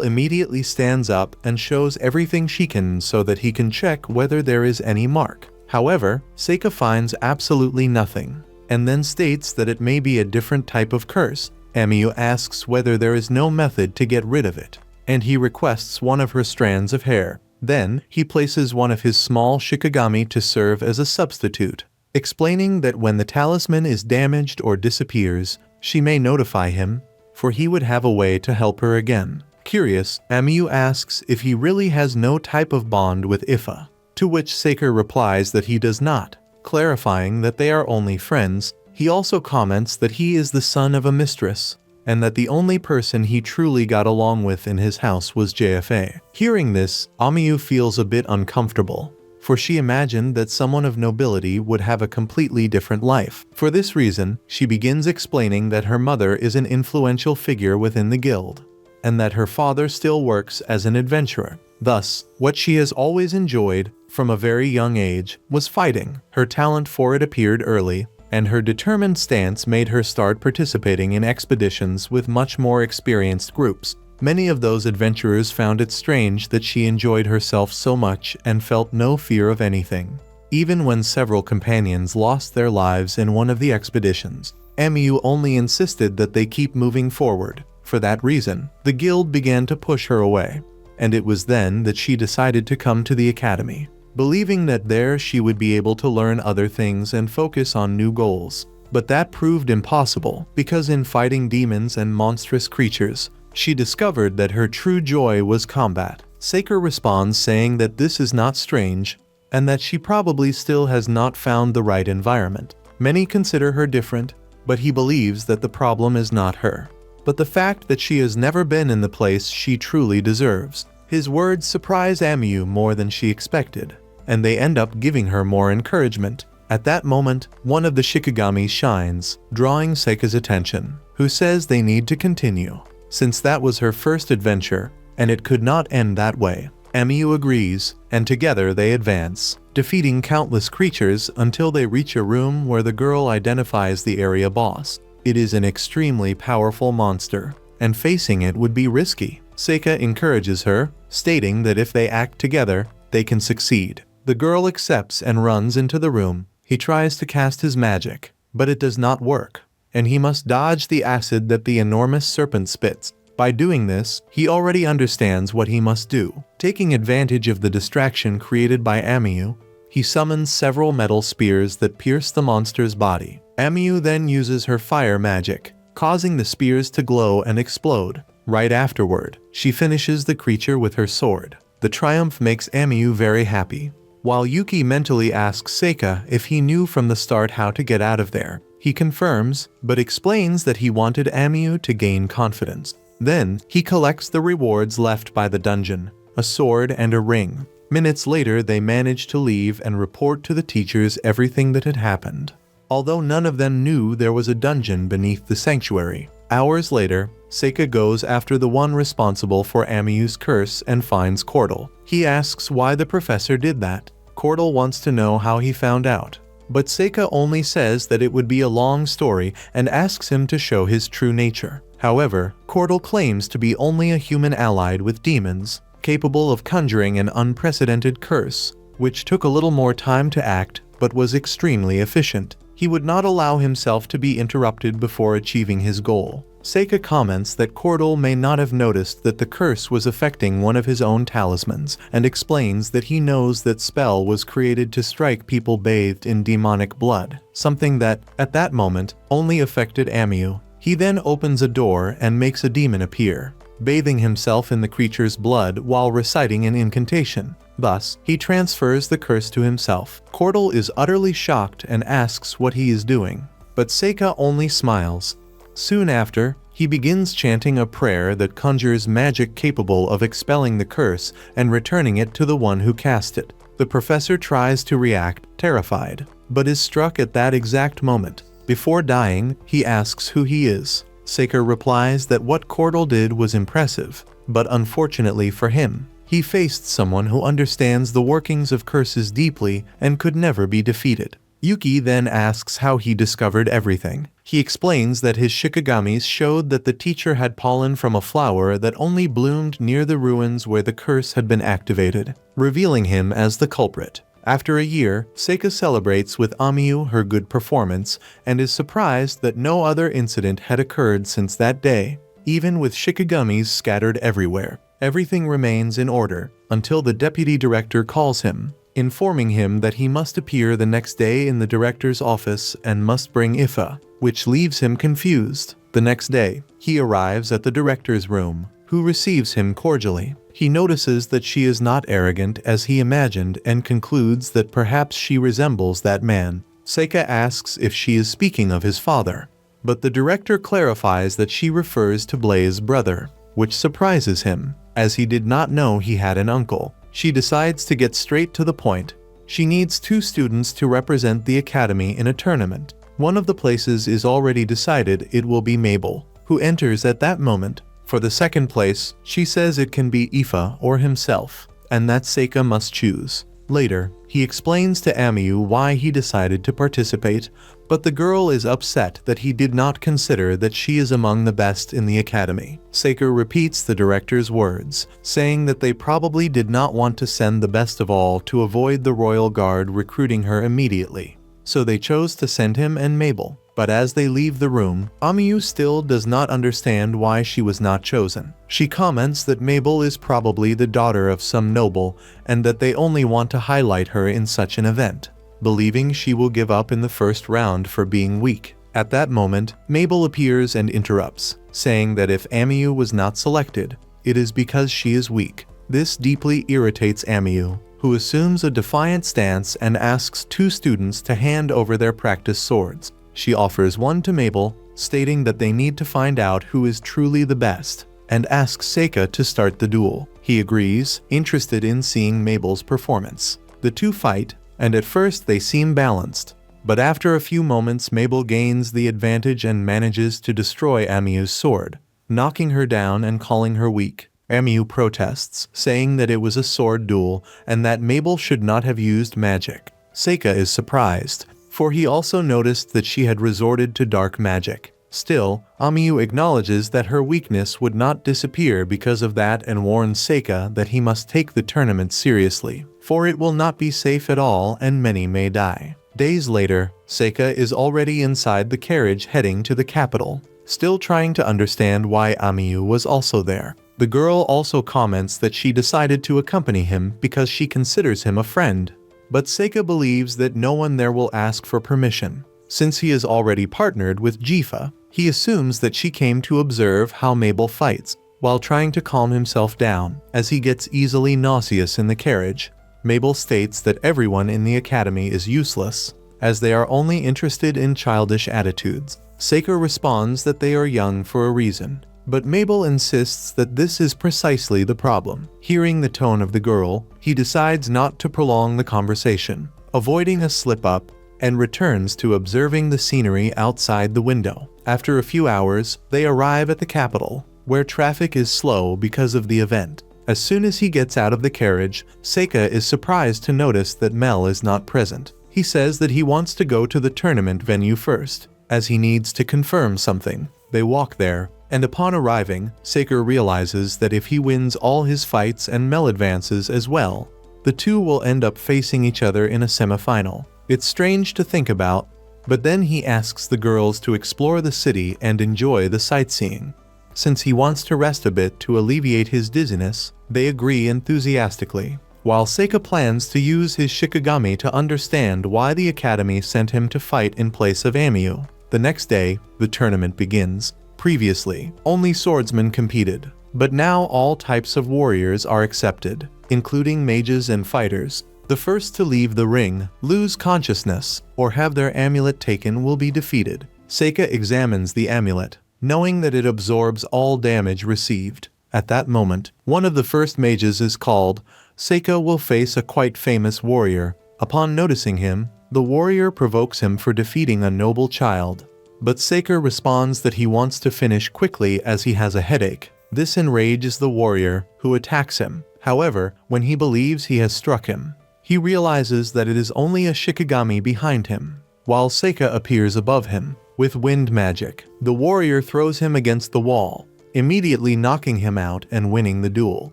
immediately stands up and shows everything she can so that he can check whether there is any mark. However, Seika finds absolutely nothing, and then states that it may be a different type of curse. Onmyouji asks whether there is no method to get rid of it, and he requests one of her strands of hair. Then, he places one of his small shikigami to serve as a substitute, explaining that when the talisman is damaged or disappears, she may notify him, for he would have a way to help her again. Curious, Onmyouji asks if he really has no type of bond with Ifa, to which Seika replies that he does not, clarifying that they are only friends. He also comments that he is the son of a mistress, and that the only person he truly got along with in his house was JFA. Hearing this, Onmyouji feels a bit uncomfortable, for she imagined that someone of nobility would have a completely different life. For this reason, she begins explaining that her mother is an influential figure within the guild, and that her father still works as an adventurer. Thus, what she has always enjoyed, from a very young age, was fighting. Her talent for it appeared early, and her determined stance made her start participating in expeditions with much more experienced groups. Many of those adventurers found it strange that she enjoyed herself so much and felt no fear of anything, even when several companions lost their lives in one of the expeditions. Onmyouji only insisted that they keep moving forward. For that reason, the guild began to push her away, and it was then that she decided to come to the academy, believing that there she would be able to learn other things and focus on new goals. But that proved impossible, because in fighting demons and monstrous creatures, she discovered that her true joy was combat. Seika responds saying that this is not strange, and that she probably still has not found the right environment. Many consider her different, but he believes that the problem is not her, but the fact that she has never been in the place she truly deserves. His words surprise Onmyouji more than she expected, and they end up giving her more encouragement. At that moment, one of the shikigami shines, drawing Seika's attention, who says they need to continue, since that was her first adventure, and it could not end that way. Onmyouji agrees, and together they advance, defeating countless creatures until they reach a room where the girl identifies the area boss. It is an extremely powerful monster, and facing it would be risky. Seika encourages her, stating that if they act together, they can succeed. The girl accepts and runs into the room. He tries to cast his magic, but it does not work, and he must dodge the acid that the enormous serpent spits. By doing this, he already understands what he must do. Taking advantage of the distraction created by Onmyouji, he summons several metal spears that pierce the monster's body. Onmyouji then uses her fire magic, causing the spears to glow and explode. Right afterward, she finishes the creature with her sword. The triumph makes Onmyouji very happy. While Yuki mentally asks Seika if he knew from the start how to get out of there, he confirms, but explains that he wanted Onmyouji to gain confidence. Then, he collects the rewards left by the dungeon, a sword and a ring. Minutes later, they manage to leave and report to the teachers everything that had happened, although none of them knew there was a dungeon beneath the sanctuary. Hours later, Seika goes after the one responsible for Onmyouji's curse and finds Cordal. He asks why the professor did that. Cordal wants to know how he found out, but Seika only says that it would be a long story and asks him to show his true nature. However, Cordal claims to be only a human allied with demons, capable of conjuring an unprecedented curse, which took a little more time to act, but was extremely efficient. He would not allow himself to be interrupted before achieving his goal. Seika comments that Cordal may not have noticed that the curse was affecting one of his own talismans, and explains that he knows that spell was created to strike people bathed in demonic blood, something that, at that moment, only affected Onmyouji. He then opens a door and makes a demon appear, bathing himself in the creature's blood while reciting an incantation. Thus, he transfers the curse to himself. Cordal is utterly shocked and asks what he is doing, but Seika only smiles. Soon after, he begins chanting a prayer that conjures magic capable of expelling the curse and returning it to the one who cast it. The professor tries to react, terrified, but is struck at that exact moment. Before dying, he asks who he is. Seika replies that what Cordal did was impressive, but unfortunately for him, He faced someone who understands the workings of curses deeply and could never be defeated. Yuki then asks how he discovered everything. He explains that his shikagamis showed that the teacher had pollen from a flower that only bloomed near the ruins where the curse had been activated, revealing him as the culprit. After a year, Seika celebrates with Onmyouji her good performance and is surprised that no other incident had occurred since that day. Even with shikagamis scattered everywhere, everything remains in order until the deputy director calls him, informing him that he must appear the next day in the director's office and must bring Ifa, which leaves him confused. The next day, he arrives at the director's room, who receives him cordially. He notices that she is not arrogant as he imagined and concludes that perhaps she resembles that man. Seika asks if she is speaking of his father, but the director clarifies that she refers to Blaze's brother, which surprises him, as he did not know he had an uncle. She decides to get straight to the point. She needs 2 students to represent the academy in a tournament. One of the places is already decided. It will be Mabel, who enters at that moment. For the second place, she says it can be Ifa or himself, and that Seika must choose. Later, he explains to Onmyouji why he decided to participate, but the girl is upset that he did not consider that she is among the best in the academy. Seika repeats the director's words, saying that they probably did not want to send the best of all to avoid the royal guard recruiting her immediately. So they chose to send him and Mabel. But as they leave the room, Onmyouji still does not understand why she was not chosen. She comments that Mabel is probably the daughter of some noble and that they only want to highlight her in such an event, believing she will give up in the first round for being weak. At that moment, Mabel appears and interrupts, saying that if Onmyouji was not selected, it is because she is weak. This deeply irritates Onmyouji, who assumes a defiant stance and asks 2 students to hand over their practice swords. She offers one to Mabel, stating that they need to find out who is truly the best, and asks Seika to start the duel. He agrees, interested in seeing Mabel's performance. The 2 fight, and at first they seem balanced. But after a few moments, Mabel gains the advantage and manages to destroy Onmyouji's sword, knocking her down and calling her weak. Onmyouji protests, saying that it was a sword duel and that Mabel should not have used magic. Seika is surprised, for he also noticed that she had resorted to dark magic. Still, Onmyouji acknowledges that her weakness would not disappear because of that and warns Seika that he must take the tournament seriously, for it will not be safe at all and many may die. Days later, Seika is already inside the carriage heading to the capital, still trying to understand why Onmyouji was also there. The girl also comments that she decided to accompany him because she considers him a friend. But Seika believes that no one there will ask for permission. Since he is already partnered with Jifa, he assumes that she came to observe how Mabel fights, while trying to calm himself down, as he gets easily nauseous in the carriage. Mabel states that everyone in the academy is useless, as they are only interested in childish attitudes. Seika responds that they are young for a reason, but Mabel insists that this is precisely the problem. Hearing the tone of the girl, he decides not to prolong the conversation, avoiding a slip-up, and returns to observing the scenery outside the window. After a few hours, they arrive at the capital, where traffic is slow because of the event. As soon as he gets out of the carriage, Seika is surprised to notice that Mel is not present. He says that he wants to go to the tournament venue first, as he needs to confirm something. They walk there, and upon arriving, Seika realizes that if he wins all his fights and Mel advances as well, the 2 will end up facing each other in a semifinal. It's strange to think about, but then he asks the girls to explore the city and enjoy the sightseeing. Since he wants to rest a bit to alleviate his dizziness, they agree enthusiastically, while Seika plans to use his shikigami to understand why the academy sent him to fight in place of Onmyouji. The next day, the tournament begins. Previously, only swordsmen competed, but now all types of warriors are accepted, including mages and fighters. The first to leave the ring, lose consciousness, or have their amulet taken will be defeated. Seika examines the amulet, knowing that it absorbs all damage received. At that moment, one of the first mages is called. Seika will face a quite famous warrior. Upon noticing him, the warrior provokes him for defeating a noble child. But Seika responds that he wants to finish quickly as he has a headache. This enrages the warrior, who attacks him, However, when he believes he has struck him, he realizes that it is only a Shikigami behind him, while Seika appears above him. With wind magic, the warrior throws him against the wall, immediately knocking him out and winning the duel.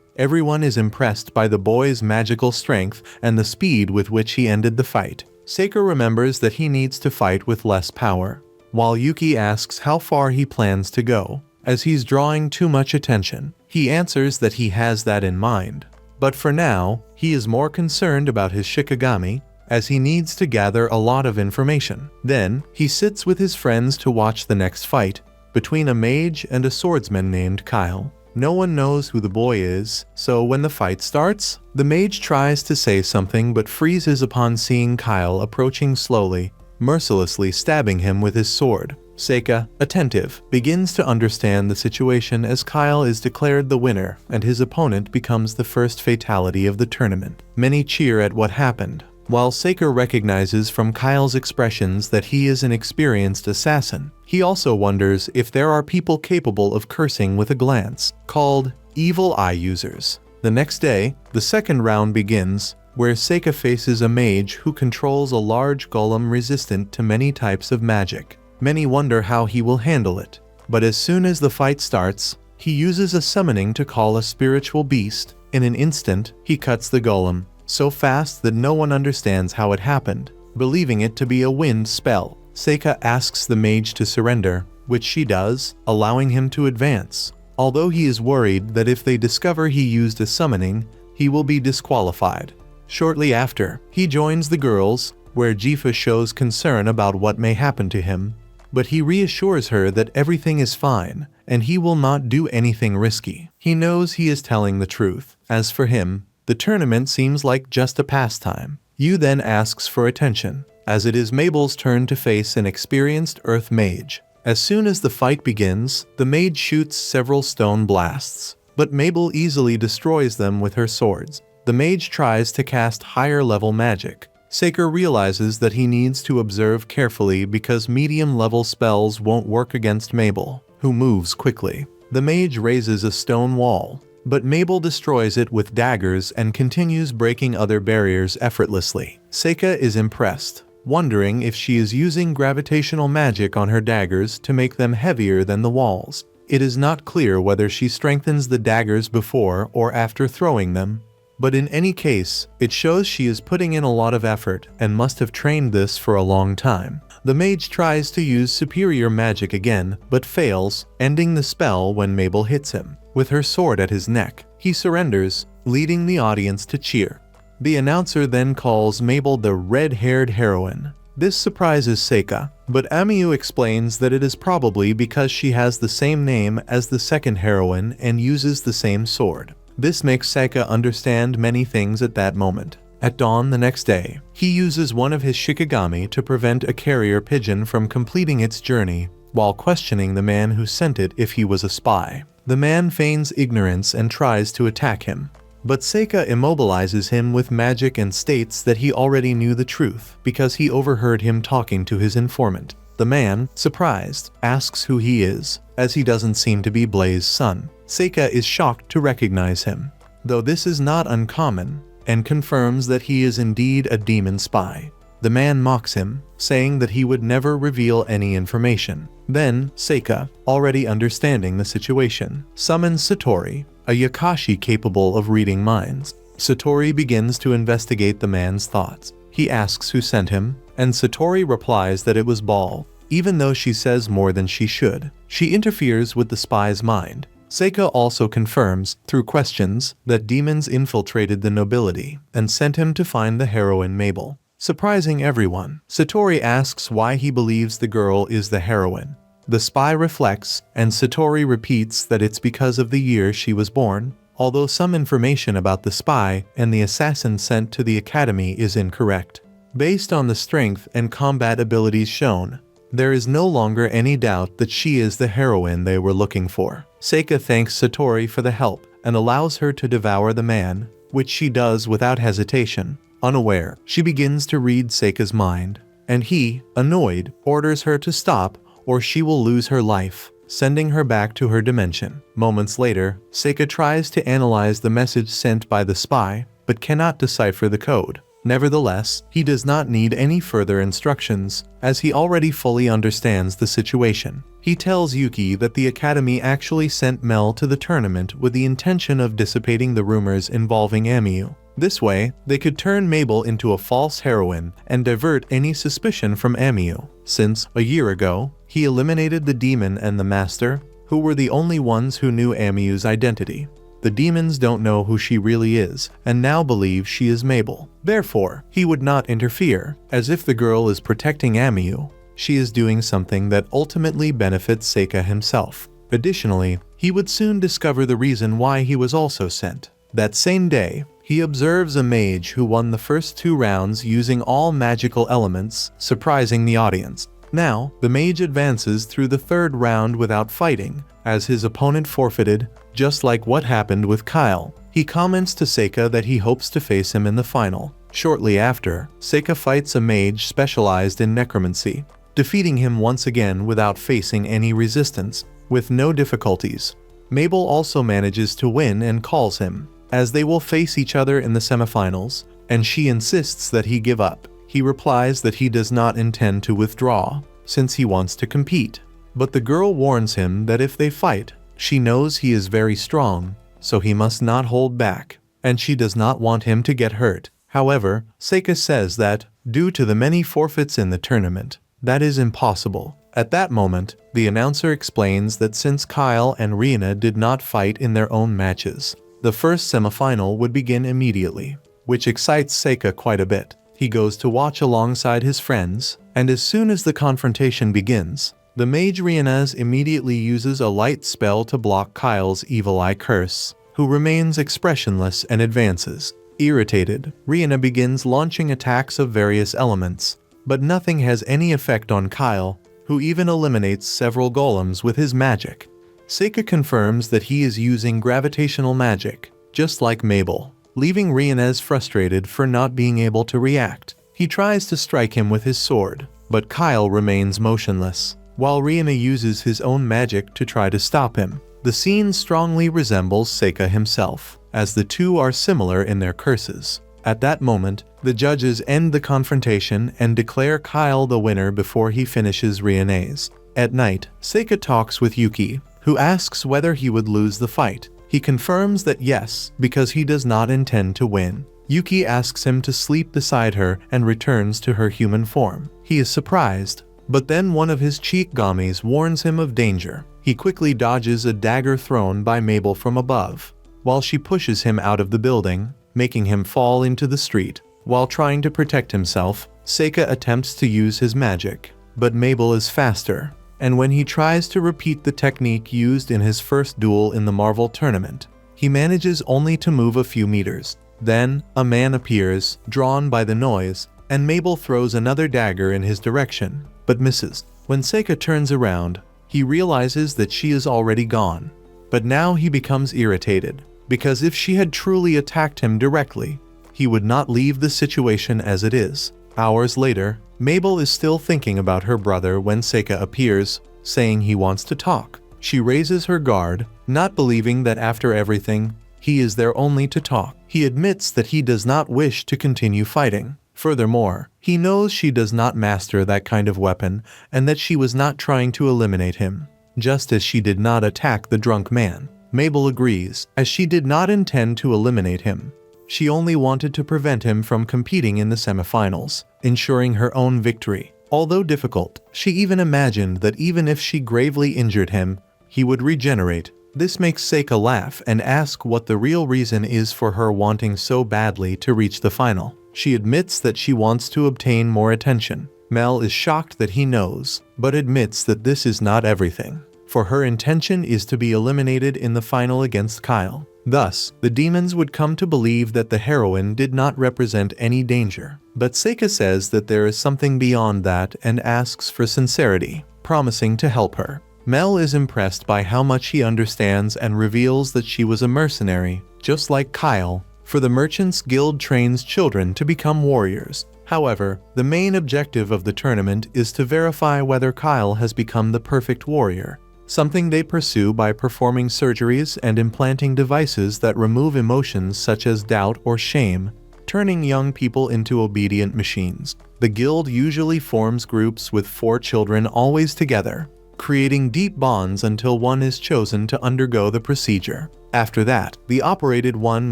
Everyone is impressed by the boy's magical strength and the speed with which he ended the fight. Seika remembers that he needs to fight with less power, while Yuki asks how far he plans to go, as he's drawing too much attention. He answers that he has that in mind, but for now, he is more concerned about his Shikigami, as he needs to gather a lot of information. Then, he sits with his friends to watch the next fight, between a mage and a swordsman named Kyle. No one knows who the boy is, so when the fight starts, the mage tries to say something but freezes upon seeing Kyle approaching slowly, mercilessly stabbing him with his sword. Seika, attentive, begins to understand the situation as Kyle is declared the winner and his opponent becomes the first fatality of the tournament. Many cheer at what happened, while Seika recognizes from Kyle's expressions that he is an experienced assassin. He also wonders if there are people capable of cursing with a glance, called evil eye users. The next day, the second round begins, where Seika faces a mage who controls a large golem resistant to many types of magic. Many wonder how he will handle it, but as soon as the fight starts, he uses a summoning to call a spiritual beast. In an instant, he cuts the golem, so fast that no one understands how it happened, believing it to be a wind spell. Seika asks the mage to surrender, which she does, allowing him to advance, although he is worried that if they discover he used a summoning, he will be disqualified. Shortly after, he joins the girls, where Jifa shows concern about what may happen to him, but he reassures her that everything is fine, and he will not do anything risky. He knows he is telling the truth. As for him, the tournament seems like just a pastime. Yu then asks for attention, as it is Mabel's turn to face an experienced earth mage. As soon as the fight begins, the mage shoots several stone blasts, but Mabel easily destroys them with her swords. The mage tries to cast higher level magic. Seika realizes that he needs to observe carefully because medium-level spells won't work against Mabel, who moves quickly. The mage raises a stone wall, but Mabel destroys it with daggers and continues breaking other barriers effortlessly. Seika is impressed, wondering if she is using gravitational magic on her daggers to make them heavier than the walls. It is not clear whether she strengthens the daggers before or after throwing them, but in any case, it shows she is putting in a lot of effort and must have trained this for a long time. The mage tries to use superior magic again, but fails, ending the spell when Mabel hits him with her sword at his neck. He surrenders, leading the audience to cheer. The announcer then calls Mabel the red-haired heroine. This surprises Seika, but Onmyouji explains that it is probably because she has the same name as the second heroine and uses the same sword. This makes Seika understand many things at that moment. At dawn the next day, he uses one of his Shikigami to prevent a carrier pigeon from completing its journey, while questioning the man who sent it if he was a spy. The man feigns ignorance and tries to attack him, but Seika immobilizes him with magic and states that he already knew the truth because he overheard him talking to his informant. The man, surprised, asks who he is, as he doesn't seem to be Blaze's son. Seika is shocked to recognize him, though this is not uncommon, and confirms that he is indeed a demon spy. The man mocks him, saying that he would never reveal any information. Then, Seika, already understanding the situation, summons Satori, a Yakashi capable of reading minds. Satori begins to investigate the man's thoughts. He asks who sent him, and Satori replies that it was Ball, even though she says more than she should. She interferes with the spy's mind. Seika also confirms, through questions, that demons infiltrated the nobility and sent him to find the heroine Mabel. Surprising everyone, Satori asks why he believes the girl is the heroine. The spy reflects, and Satori repeats that it's because of the year she was born, although some information about the spy and the assassin sent to the academy is incorrect. Based on the strength and combat abilities shown, there is no longer any doubt that she is the heroine they were looking for. Seika thanks Satori for the help and allows her to devour the man, which she does without hesitation. Unaware, she begins to read Seika's mind, and he, annoyed, orders her to stop or she will lose her life. sending her back to her dimension. Moments later, Seika tries to analyze the message sent by the spy, but cannot decipher the code. Nevertheless, he does not need any further instructions, as he already fully understands the situation. He tells Yuki that the Academy actually sent Mel to the tournament with the intention of dissipating the rumors involving Onmyouji. This way, they could turn Mabel into a false heroine and divert any suspicion from Onmyouji, since, a year ago, he eliminated the demon and the master, who were the only ones who knew Onmyouji's identity. The demons don't know who she really is, and now believe she is Mabel. Therefore, he would not interfere, as if the girl is protecting Onmyouji, she is doing something that ultimately benefits Seika himself. Additionally, he would soon discover the reason why he was also sent. That same day, he observes a mage who won the first 2 rounds using all magical elements, surprising the audience. Now, the mage advances through the 3rd round without fighting, as his opponent forfeited, just like what happened with Kyle. He comments to Seika that he hopes to face him in the final. Shortly after, Seika fights a mage specialized in necromancy, defeating him once again without facing any resistance, with no difficulties. Mabel also manages to win and calls him, as they will face each other in the semifinals, and she insists that he give up. He replies that he does not intend to withdraw, since he wants to compete. But the girl warns him that if they fight, she knows he is very strong, so he must not hold back, and she does not want him to get hurt. However, Seika says that, due to the many forfeits in the tournament, that is impossible. At that moment, the announcer explains that since Kyle and Riina did not fight in their own matches, the first semifinal would begin immediately, which excites Seika quite a bit. He goes to watch alongside his friends, and as soon as the confrontation begins, the mage Riina immediately uses a light spell to block Kyle's evil eye curse, who remains expressionless and advances. Irritated, Riina begins launching attacks of various elements, but nothing has any effect on Kyle, who even eliminates several golems with his magic. Seika confirms that he is using gravitational magic, just like Mabel, leaving Riina frustrated for not being able to react. He tries to strike him with his sword, but Kyle remains motionless, while Riina uses his own magic to try to stop him. The scene strongly resembles Seika himself, as the two are similar in their curses. At that moment, the judges end the confrontation and declare Kyle the winner before he finishes Riina's. At night, Seika talks with Yuki, who asks whether he would lose the fight. He confirms that yes, because he does not intend to win. Yuki asks him to sleep beside her and returns to her human form. He is surprised, but then one of his cheek gamis warns him of danger. He quickly dodges a dagger thrown by Mabel from above, while she pushes him out of the building, making him fall into the street. While trying to protect himself, Seika attempts to use his magic, but Mabel is faster, and when he tries to repeat the technique used in his first duel in the Marvel tournament, he manages only to move a few meters. Then, a man appears, drawn by the noise, and Mabel throws another dagger in his direction, but misses. When Seika turns around, he realizes that she is already gone. But now he becomes irritated, because if she had truly attacked him directly, he would not leave the situation as it is. Hours later, Mabel is still thinking about her brother when Seika appears, saying he wants to talk. She raises her guard, not believing that after everything, he is there only to talk. He admits that he does not wish to continue fighting. Furthermore, he knows she does not master that kind of weapon and that she was not trying to eliminate him, just as she did not attack the drunk man. Mabel agrees, as she did not intend to eliminate him. She only wanted to prevent him from competing in the semifinals, ensuring her own victory. Although difficult, she even imagined that even if she gravely injured him, he would regenerate. This makes Seika laugh and ask what the real reason is for her wanting so badly to reach the final. She admits that she wants to obtain more attention. Mel is shocked that he knows, but admits that this is not everything, for her intention is to be eliminated in the final against Kyle. Thus, the demons would come to believe that the heroine did not represent any danger. But Seika says that there is something beyond that and asks for sincerity, promising to help her. Mel is impressed by how much he understands and reveals that she was a mercenary, just like Kyle, for the Merchants Guild trains children to become warriors. However, the main objective of the tournament is to verify whether Kyle has become the perfect warrior. something they pursue by performing surgeries and implanting devices that remove emotions such as doubt or shame, turning young people into obedient machines. The guild usually forms groups with 4 children always together, creating deep bonds until one is chosen to undergo the procedure. After that, the operated one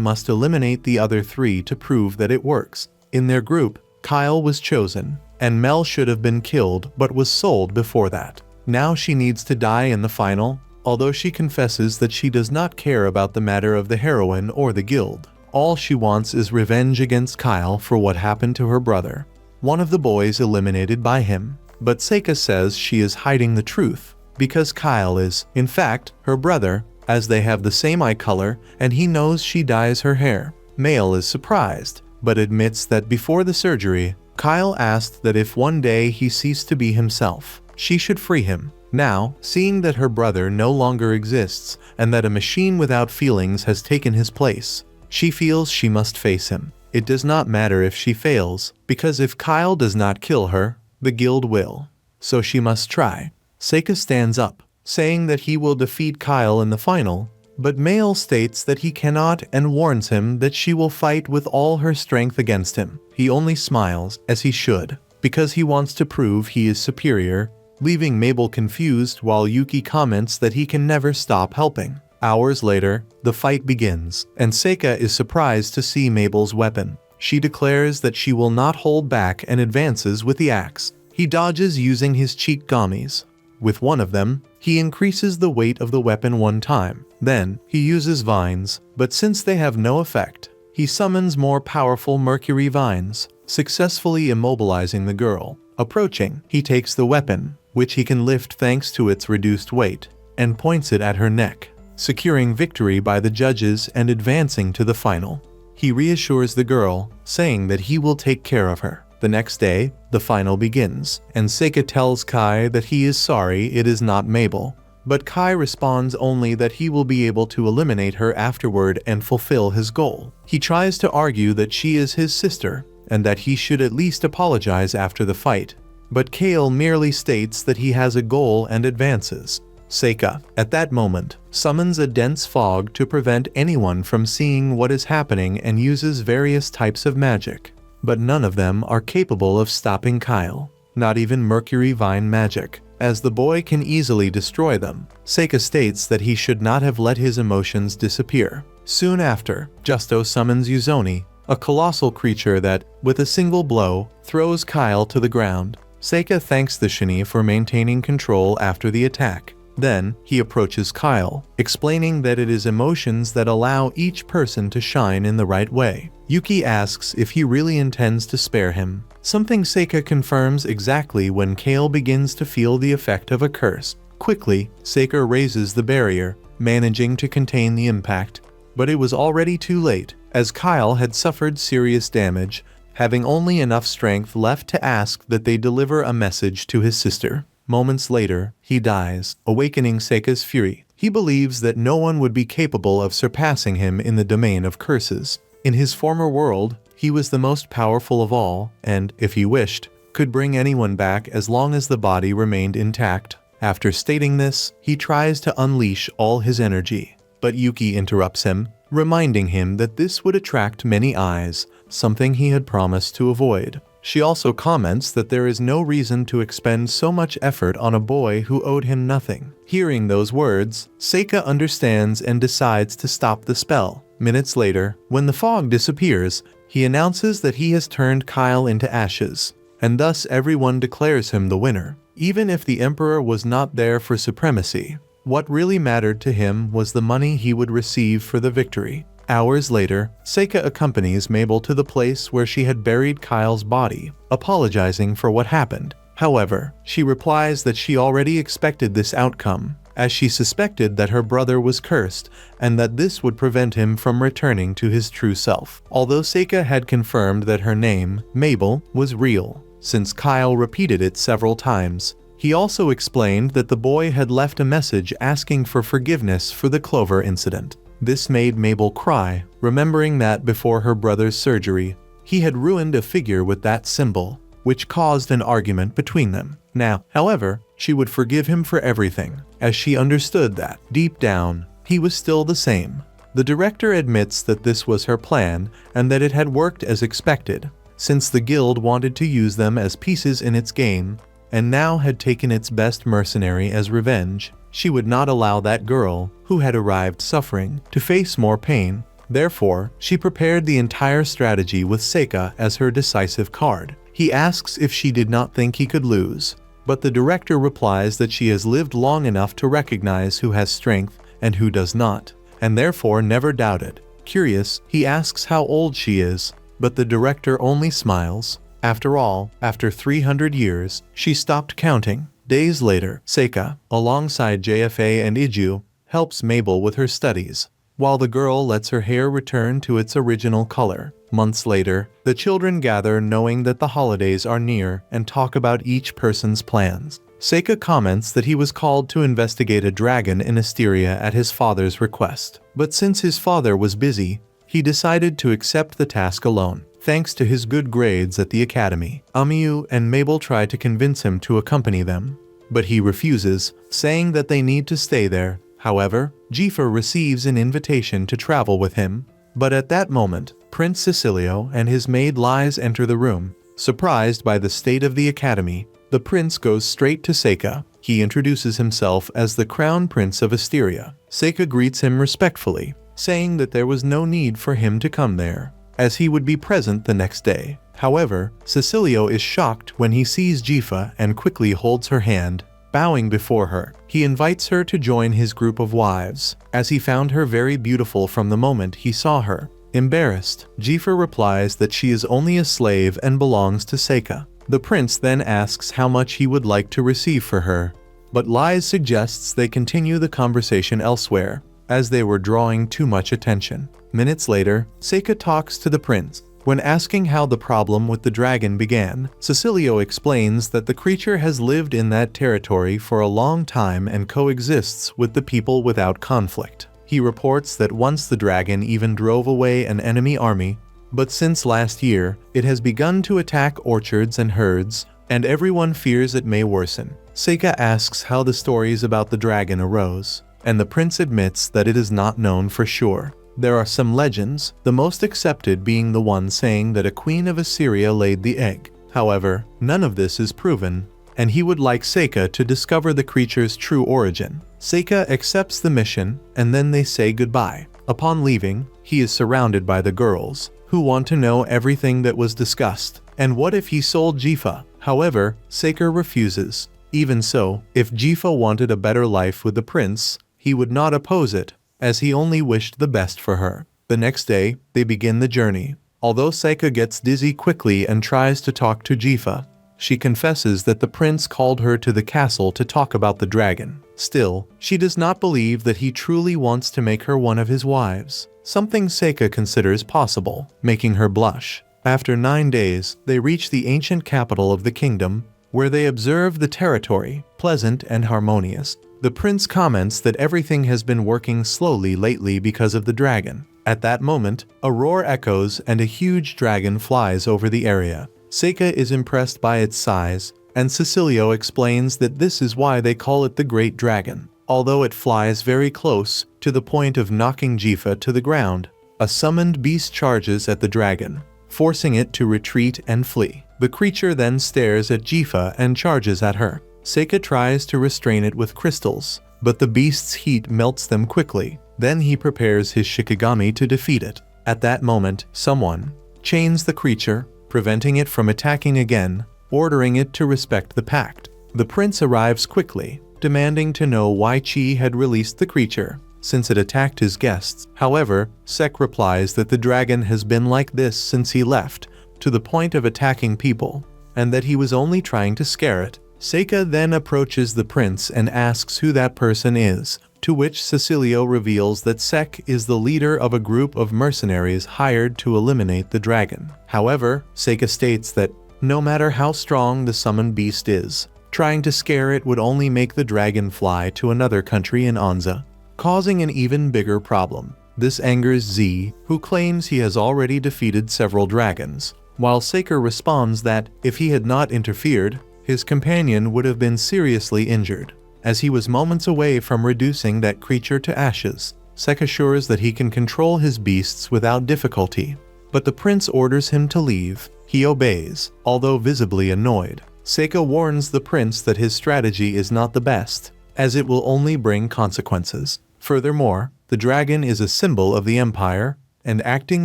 must eliminate the other 3 to prove that it works. In their group, Kyle was chosen, and Mel should have been killed but was sold before that. Now she needs to die in the final, although she confesses that she does not care about the matter of the heroine or the guild. All she wants is revenge against Kyle for what happened to her brother, one of the boys eliminated by him. But Seika says she is hiding the truth, because Kyle is, in fact, her brother, as they have the same eye color and he knows she dyes her hair. Male is surprised, but admits that before the surgery, Kyle asked that if one day he ceased to be himself, she should free him. Now, seeing that her brother no longer exists and that a machine without feelings has taken his place, she feels she must face him. It does not matter if she fails, because if Kyle does not kill her, the guild will. So she must try. Seika stands up, saying that he will defeat Kyle in the final, but Male states that he cannot and warns him that she will fight with all her strength against him. He only smiles, as he should, because he wants to prove he is superior, leaving Mabel confused while Yuki comments that he can never stop helping. Hours later, the fight begins, and Seika is surprised to see Mabel's weapon. She declares that she will not hold back and advances with the axe. He dodges using his cheek gummies. With one of them, he increases the weight of the weapon 1 time. Then, he uses vines, but since they have no effect, he summons more powerful mercury vines, successfully immobilizing the girl. Approaching, he takes the weapon, which he can lift thanks to its reduced weight, and points it at her neck, securing victory by the judges and advancing to the final. He reassures the girl, saying that he will take care of her. The next day, the final begins, and Seika tells Kai that he is sorry it is not Mabel, but Kai responds only that he will be able to eliminate her afterward and fulfill his goal. He tries to argue that she is his sister, and that he should at least apologize after the fight, but Kale merely states that he has a goal and advances. Seika, at that moment, summons a dense fog to prevent anyone from seeing what is happening and uses various types of magic. But none of them are capable of stopping Kyle, not even Mercury Vine magic, as the boy can easily destroy them. Seika states that he should not have let his emotions disappear. Soon after, Justo summons Uzoni, a colossal creature that, with a single blow, throws Kyle to the ground. Seika thanks the Shini for maintaining control after the attack. Then, he approaches Kyle, explaining that it is emotions that allow each person to shine in the right way. Yuki asks if he really intends to spare him, something Seika confirms exactly when Kale begins to feel the effect of a curse. Quickly, Seika raises the barrier, managing to contain the impact, but it was already too late, as Kyle had suffered serious damage, having only enough strength left to ask that they deliver a message to his sister. Moments later, he dies, awakening Seika's fury. He believes that no one would be capable of surpassing him in the domain of curses. In his former world, he was the most powerful of all, and, if he wished, could bring anyone back as long as the body remained intact. After stating this, he tries to unleash all his energy, but Yuki interrupts him, reminding him that this would attract many eyes, something he had promised to avoid. She also comments that there is no reason to expend so much effort on a boy who owed him nothing. Hearing those words, Seika understands and decides to stop the spell. Minutes later, when the fog disappears, he announces that he has turned Kyle into ashes, and thus everyone declares him the winner. Even if the Emperor was not there for supremacy, what really mattered to him was the money he would receive for the victory. Hours later, Seika accompanies Mabel to the place where she had buried Kyle's body, apologizing for what happened. However, she replies that she already expected this outcome, as she suspected that her brother was cursed and that this would prevent him from returning to his true self. Although Seika had confirmed that her name, Mabel, was real, since Kyle repeated it several times, he also explained that the boy had left a message asking for forgiveness for the Clover incident. This made Mabel cry, remembering that before her brother's surgery, he had ruined a figure with that symbol, which caused an argument between them. Now, however, she would forgive him for everything, as she understood that, deep down, he was still the same. The director admits that this was her plan and that it had worked as expected, since the guild wanted to use them as pieces in its game, and now had taken its best mercenary as revenge. She would not allow that girl, who had arrived suffering, to face more pain. Therefore, she prepared the entire strategy with Seika as her decisive card. He asks if she did not think he could lose, but the director replies that she has lived long enough to recognize who has strength and who does not, and therefore never doubted. Curious, he asks how old she is, but the director only smiles. After all, after 300 years, she stopped counting. Days later, Seika, alongside JFA and Iju, helps Mabel with her studies, while the girl lets her hair return to its original color. Months later, the children gather knowing that the holidays are near and talk about each person's plans. Seika comments that he was called to investigate a dragon in Asteria at his father's request, but since his father was busy, he decided to accept the task alone. Thanks to his good grades at the academy, Onmyouji and Mabel try to convince him to accompany them, but he refuses, saying that they need to stay there. However, Jifa receives an invitation to travel with him, but at that moment, Prince Cecilio and his maid Lies enter the room. Surprised by the state of the academy, the prince goes straight to Seika. He introduces himself as the Crown Prince of Asteria. Seika greets him respectfully, saying that there was no need for him to come there, as he would be present the next day. However, Cecilio is shocked when he sees Jifa and quickly holds her hand, bowing before her. He invites her to join his group of wives, as he found her very beautiful from the moment he saw her. Embarrassed, Jifa replies that she is only a slave and belongs to Seika. The prince then asks how much he would like to receive for her, but Lies suggests they continue the conversation elsewhere, as they were drawing too much attention. Minutes later, Seika talks to the prince. When asking how the problem with the dragon began, Cecilio explains that the creature has lived in that territory for a long time and coexists with the people without conflict. He reports that once the dragon even drove away an enemy army, but since last year, it has begun to attack orchards and herds, and everyone fears it may worsen. Seika asks how the stories about the dragon arose, and the prince admits that it is not known for sure. There are some legends, the most accepted being the one saying that a queen of Assyria laid the egg. However, none of this is proven, and he would like Seika to discover the creature's true origin. Seika accepts the mission, and then they say goodbye. Upon leaving, he is surrounded by the girls, who want to know everything that was discussed. And what if he sold Jifa? However, Seika refuses. Even so, if Jifa wanted a better life with the prince, he would not oppose it, as he only wished the best for her. The next day, they begin the journey. Although Seika gets dizzy quickly and tries to talk to Jifa, she confesses that the prince called her to the castle to talk about the dragon. Still, she does not believe that he truly wants to make her one of his wives, something Seika considers possible, making her blush. After 9 days, they reach the ancient capital of the kingdom, where they observe the territory, pleasant and harmonious. The prince comments that everything has been working slowly lately because of the dragon. At that moment, a roar echoes and a huge dragon flies over the area. Seika is impressed by its size, and Cecilio explains that this is why they call it the Great Dragon. Although it flies very close, to the point of knocking Jifa to the ground, a summoned beast charges at the dragon, forcing it to retreat and flee. The creature then stares at Jifa and charges at her. Seika tries to restrain it with crystals, but the beast's heat melts them quickly. Then he prepares his Shikigami to defeat it. At that moment, someone chains the creature, preventing it from attacking again, ordering it to respect the pact. The prince arrives quickly, demanding to know why Chi had released the creature, since it attacked his guests. However, Sek replies that the dragon has been like this since he left, to the point of attacking people, and that he was only trying to scare it. Seika then approaches the prince and asks who that person is, to which Cecilio reveals that Sek is the leader of a group of mercenaries hired to eliminate the dragon. However, Seika states that, no matter how strong the summoned beast is, trying to scare it would only make the dragon fly to another country in Anza, causing an even bigger problem. This angers Z, who claims he has already defeated several dragons, while Seika responds that, if he had not interfered, his companion would have been seriously injured, as he was moments away from reducing that creature to ashes. Seika assures that he can control his beasts without difficulty, but the prince orders him to leave. He obeys, although visibly annoyed. Seika warns the prince that his strategy is not the best, as it will only bring consequences. Furthermore, the dragon is a symbol of the empire, and acting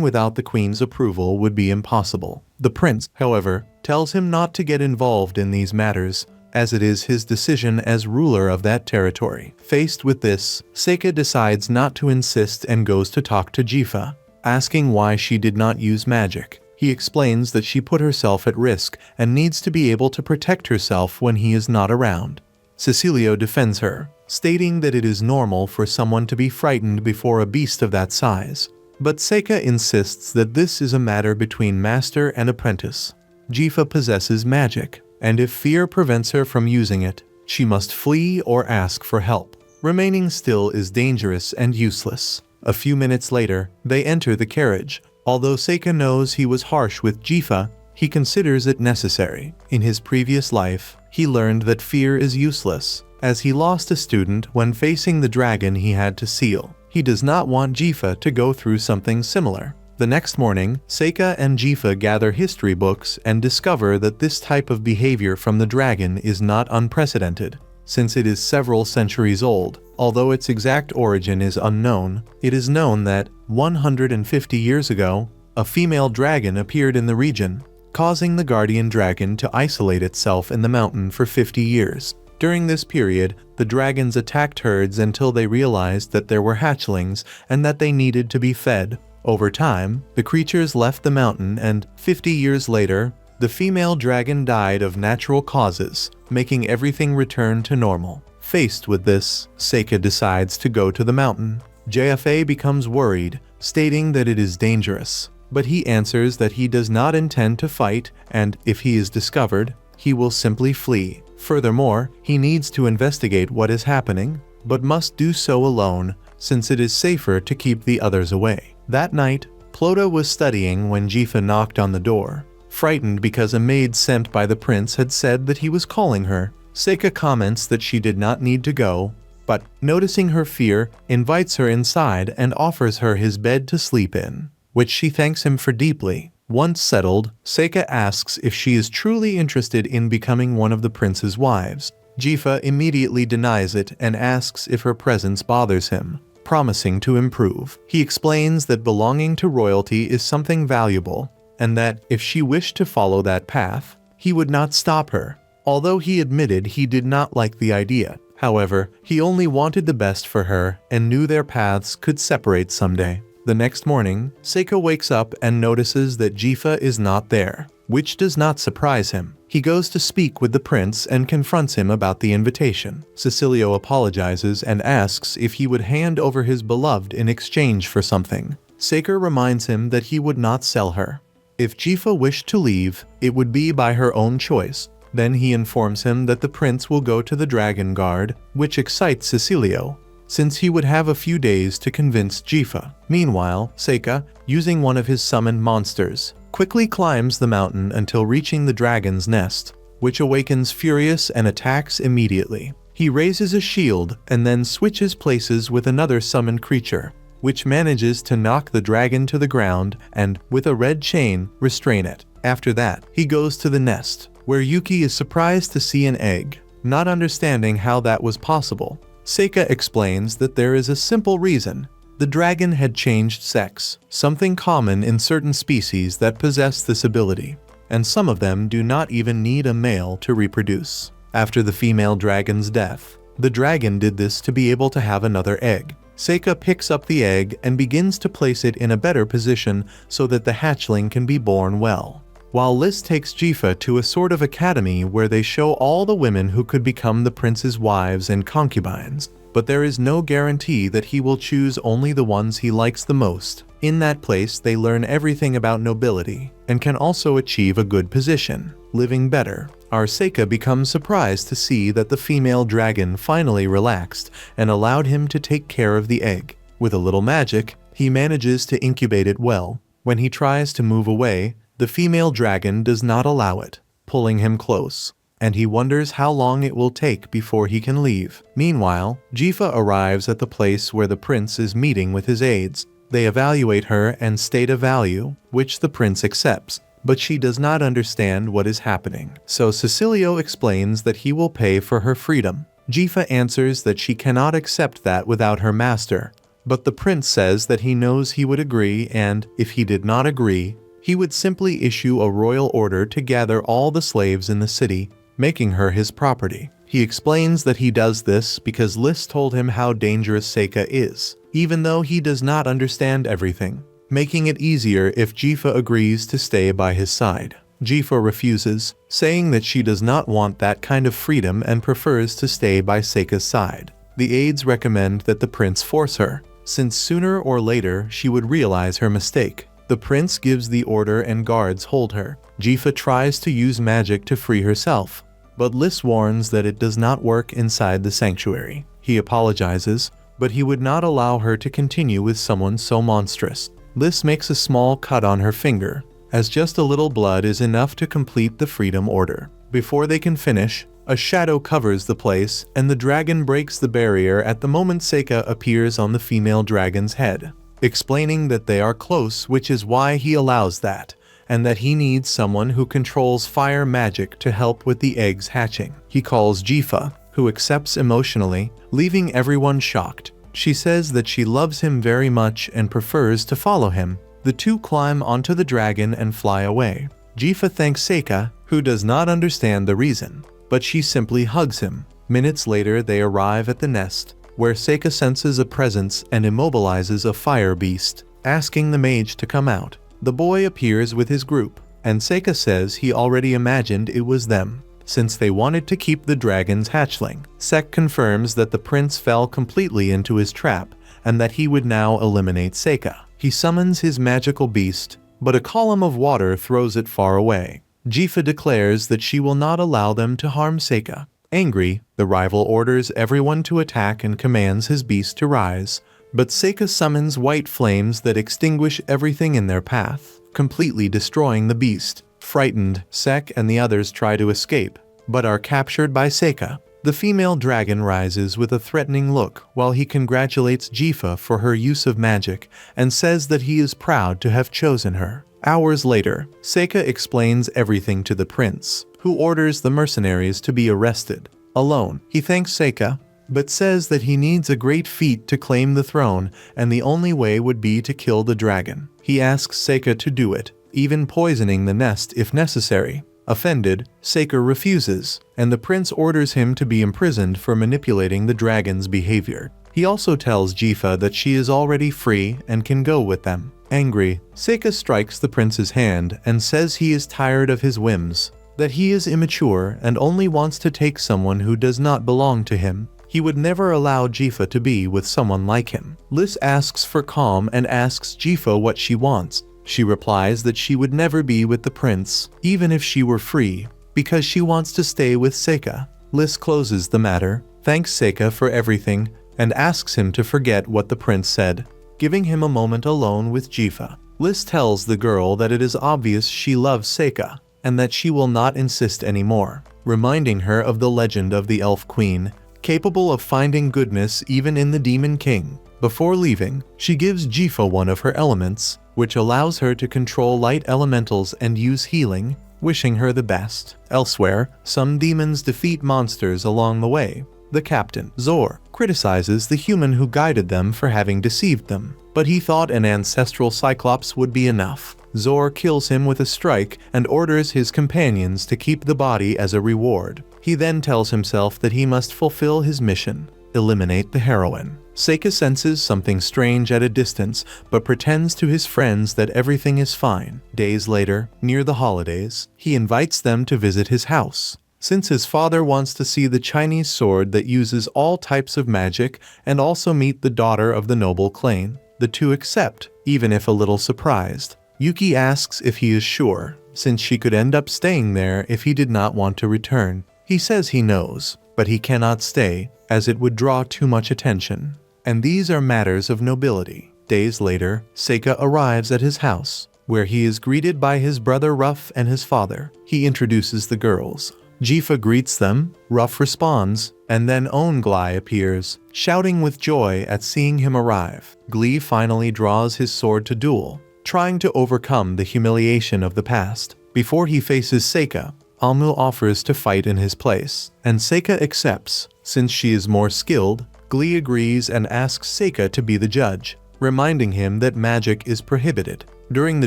without the queen's approval would be impossible. The prince, however, tells him not to get involved in these matters, as it is his decision as ruler of that territory. Faced with this, Seika decides not to insist and goes to talk to Jifa, asking why she did not use magic. He explains that she put herself at risk and needs to be able to protect herself when he is not around. Cecilio defends her, stating that it is normal for someone to be frightened before a beast of that size. But Seika insists that this is a matter between master and apprentice. Jifa possesses magic, and if fear prevents her from using it, she must flee or ask for help. Remaining still is dangerous and useless. A few minutes later, they enter the carriage. Although Seika knows he was harsh with Jifa, he considers it necessary. In his previous life, he learned that fear is useless, as he lost a student when facing the dragon he had to seal. He does not want Jifa to go through something similar. The next morning, Seika and Jifa gather history books and discover that this type of behavior from the dragon is not unprecedented. Since it is several centuries old, although its exact origin is unknown, it is known that 150 years ago, a female dragon appeared in the region, causing the guardian dragon to isolate itself in the mountain for 50 years. During this period, the dragons attacked herds until they realized that there were hatchlings and that they needed to be fed. Over time, the creatures left the mountain and, 50 years later, the female dragon died of natural causes, making everything return to normal. Faced with this, Seika decides to go to the mountain. JFA becomes worried, stating that it is dangerous, but he answers that he does not intend to fight, and if he is discovered, he will simply flee. Furthermore, he needs to investigate what is happening, but must do so alone, since it is safer to keep the others away. That night, Plota was studying when Jifa knocked on the door. Frightened because a maid sent by the prince had said that he was calling her, Seika comments that she did not need to go, but, noticing her fear, invites her inside and offers her his bed to sleep in, which she thanks him for deeply. Once settled, Seika asks if she is truly interested in becoming one of the prince's wives. Jifa immediately denies it and asks if her presence bothers him, promising to improve. He explains that belonging to royalty is something valuable, and that, if she wished to follow that path, he would not stop her. Although he admitted he did not like the idea, however, he only wanted the best for her and knew their paths could separate someday. The next morning, Seika wakes up and notices that Jifa is not there, which does not surprise him. He goes to speak with the prince and confronts him about the invitation. Cecilio apologizes and asks if he would hand over his beloved in exchange for something. Seika reminds him that he would not sell her. If Jifa wished to leave, it would be by her own choice. Then he informs him that the prince will go to the Dragon Guard, which excites Cecilio, since he would have a few days to convince Jifa. Meanwhile, Seika, using one of his summoned monsters, quickly climbs the mountain until reaching the dragon's nest, which awakens furious and attacks immediately. He raises a shield and then switches places with another summoned creature, which manages to knock the dragon to the ground and, with a red chain, restrain it. After that, he goes to the nest, where Yuki is surprised to see an egg, not understanding how that was possible. Seika explains that there is a simple reason. The dragon had changed sex, something common in certain species that possess this ability, and some of them do not even need a male to reproduce. After the female dragon's death, the dragon did this to be able to have another egg. Seika picks up the egg and begins to place it in a better position so that the hatchling can be born well. While Liz takes Jifa to a sort of academy where they show all the women who could become the prince's wives and concubines, but there is no guarantee that he will choose only the ones he likes the most. In that place, they learn everything about nobility and can also achieve a good position, living better. Our Seika becomes surprised to see that the female dragon finally relaxed and allowed him to take care of the egg. With a little magic, he manages to incubate it well. When he tries to move away, the female dragon does not allow it, pulling him close. and he wonders how long it will take before he can leave. Meanwhile, Jifa arrives at the place where the prince is meeting with his aides. They evaluate her and state a value, which the prince accepts, but she does not understand what is happening. So Cecilio explains that he will pay for her freedom. Jifa answers that she cannot accept that without her master, but the prince says that he knows he would agree, and, if he did not agree, he would simply issue a royal order to gather all the slaves in the city, making her his property. He explains that he does this because Lis told him how dangerous Seika is, even though he does not understand everything, making it easier if Jifa agrees to stay by his side. Jifa refuses, saying that she does not want that kind of freedom and prefers to stay by Seika's side. The aides recommend that the prince force her, since sooner or later she would realize her mistake. The prince gives the order and guards hold her. Jifa tries to use magic to free herself, but Lis warns that it does not work inside the sanctuary. He apologizes, but he would not allow her to continue with someone so monstrous. Lis makes a small cut on her finger, as just a little blood is enough to complete the freedom order. Before they can finish, a shadow covers the place, and the dragon breaks the barrier at the moment Seika appears on the female dragon's head, explaining that they are close, which is why he allows that, and that he needs someone who controls fire magic to help with the eggs hatching. He calls Jifa, who accepts emotionally, leaving everyone shocked. She says that she loves him very much and prefers to follow him. The two climb onto the dragon and fly away. Jifa thanks Seika, who does not understand the reason, but she simply hugs him. Minutes later they arrive at the nest, where Seika senses a presence and immobilizes a fire beast, asking the mage to come out. The boy appears with his group, and Seika says he already imagined it was them, since they wanted to keep the dragon's hatchling. Sek confirms that the prince fell completely into his trap, and that he would now eliminate Seika. He summons his magical beast, but a column of water throws it far away. Jifa declares that she will not allow them to harm Seika. Angry, the rival orders everyone to attack and commands his beast to rise, but Seika summons white flames that extinguish everything in their path, completely destroying the beast. Frightened, Sek and the others try to escape, but are captured by Seika. The female dragon rises with a threatening look while he congratulates Jifa for her use of magic and says that he is proud to have chosen her. Hours later, Seika explains everything to the prince, who orders the mercenaries to be arrested. Alone, he thanks Seika, but says that he needs a great feat to claim the throne, and the only way would be to kill the dragon. He asks Seika to do it, even poisoning the nest if necessary. Offended, Seika refuses, and the prince orders him to be imprisoned for manipulating the dragon's behavior. He also tells Jifa that she is already free and can go with them. Angry, Seika strikes the prince's hand and says he is tired of his whims, that he is immature and only wants to take someone who does not belong to him. He would never allow Jifa to be with someone like him. Lis asks for calm and asks Jifa what she wants. She replies that she would never be with the prince, even if she were free, because she wants to stay with Seika. Lis closes the matter, thanks Seika for everything, and asks him to forget what the prince said, giving him a moment alone with Jifa. Lis tells the girl that it is obvious she loves Seika, and that she will not insist anymore, reminding her of the legend of the Elf Queen, capable of finding goodness even in the Demon King. Before leaving, she gives Jifa one of her elements, which allows her to control light elementals and use healing, wishing her the best. Elsewhere, some demons defeat monsters along the way. The captain, Zor, criticizes the human who guided them for having deceived them, but he thought an ancestral cyclops would be enough. Zor kills him with a strike and orders his companions to keep the body as a reward. He then tells himself that he must fulfill his mission, eliminate the heroine. Seika senses something strange at a distance, but pretends to his friends that everything is fine. Days later, near the holidays, he invites them to visit his house. Since his father wants to see the Chinese sword that uses all types of magic and also meet the daughter of the noble clan, the two accept, even if a little surprised. Yuki asks if he is sure, since she could end up staying there if he did not want to return. He says he knows, but he cannot stay, as it would draw too much attention. And these are matters of nobility. Days later, Seika arrives at his house, where he is greeted by his brother Ruff and his father. He introduces the girls. Jifa greets them, Ruff responds, and then Onmyouji appears, shouting with joy at seeing him arrive. Glee finally draws his sword to duel, trying to overcome the humiliation of the past. Before he faces Seika, Onmyouji offers to fight in his place, and Seika accepts. Since she is more skilled, Glee agrees and asks Seika to be the judge, reminding him that magic is prohibited. During the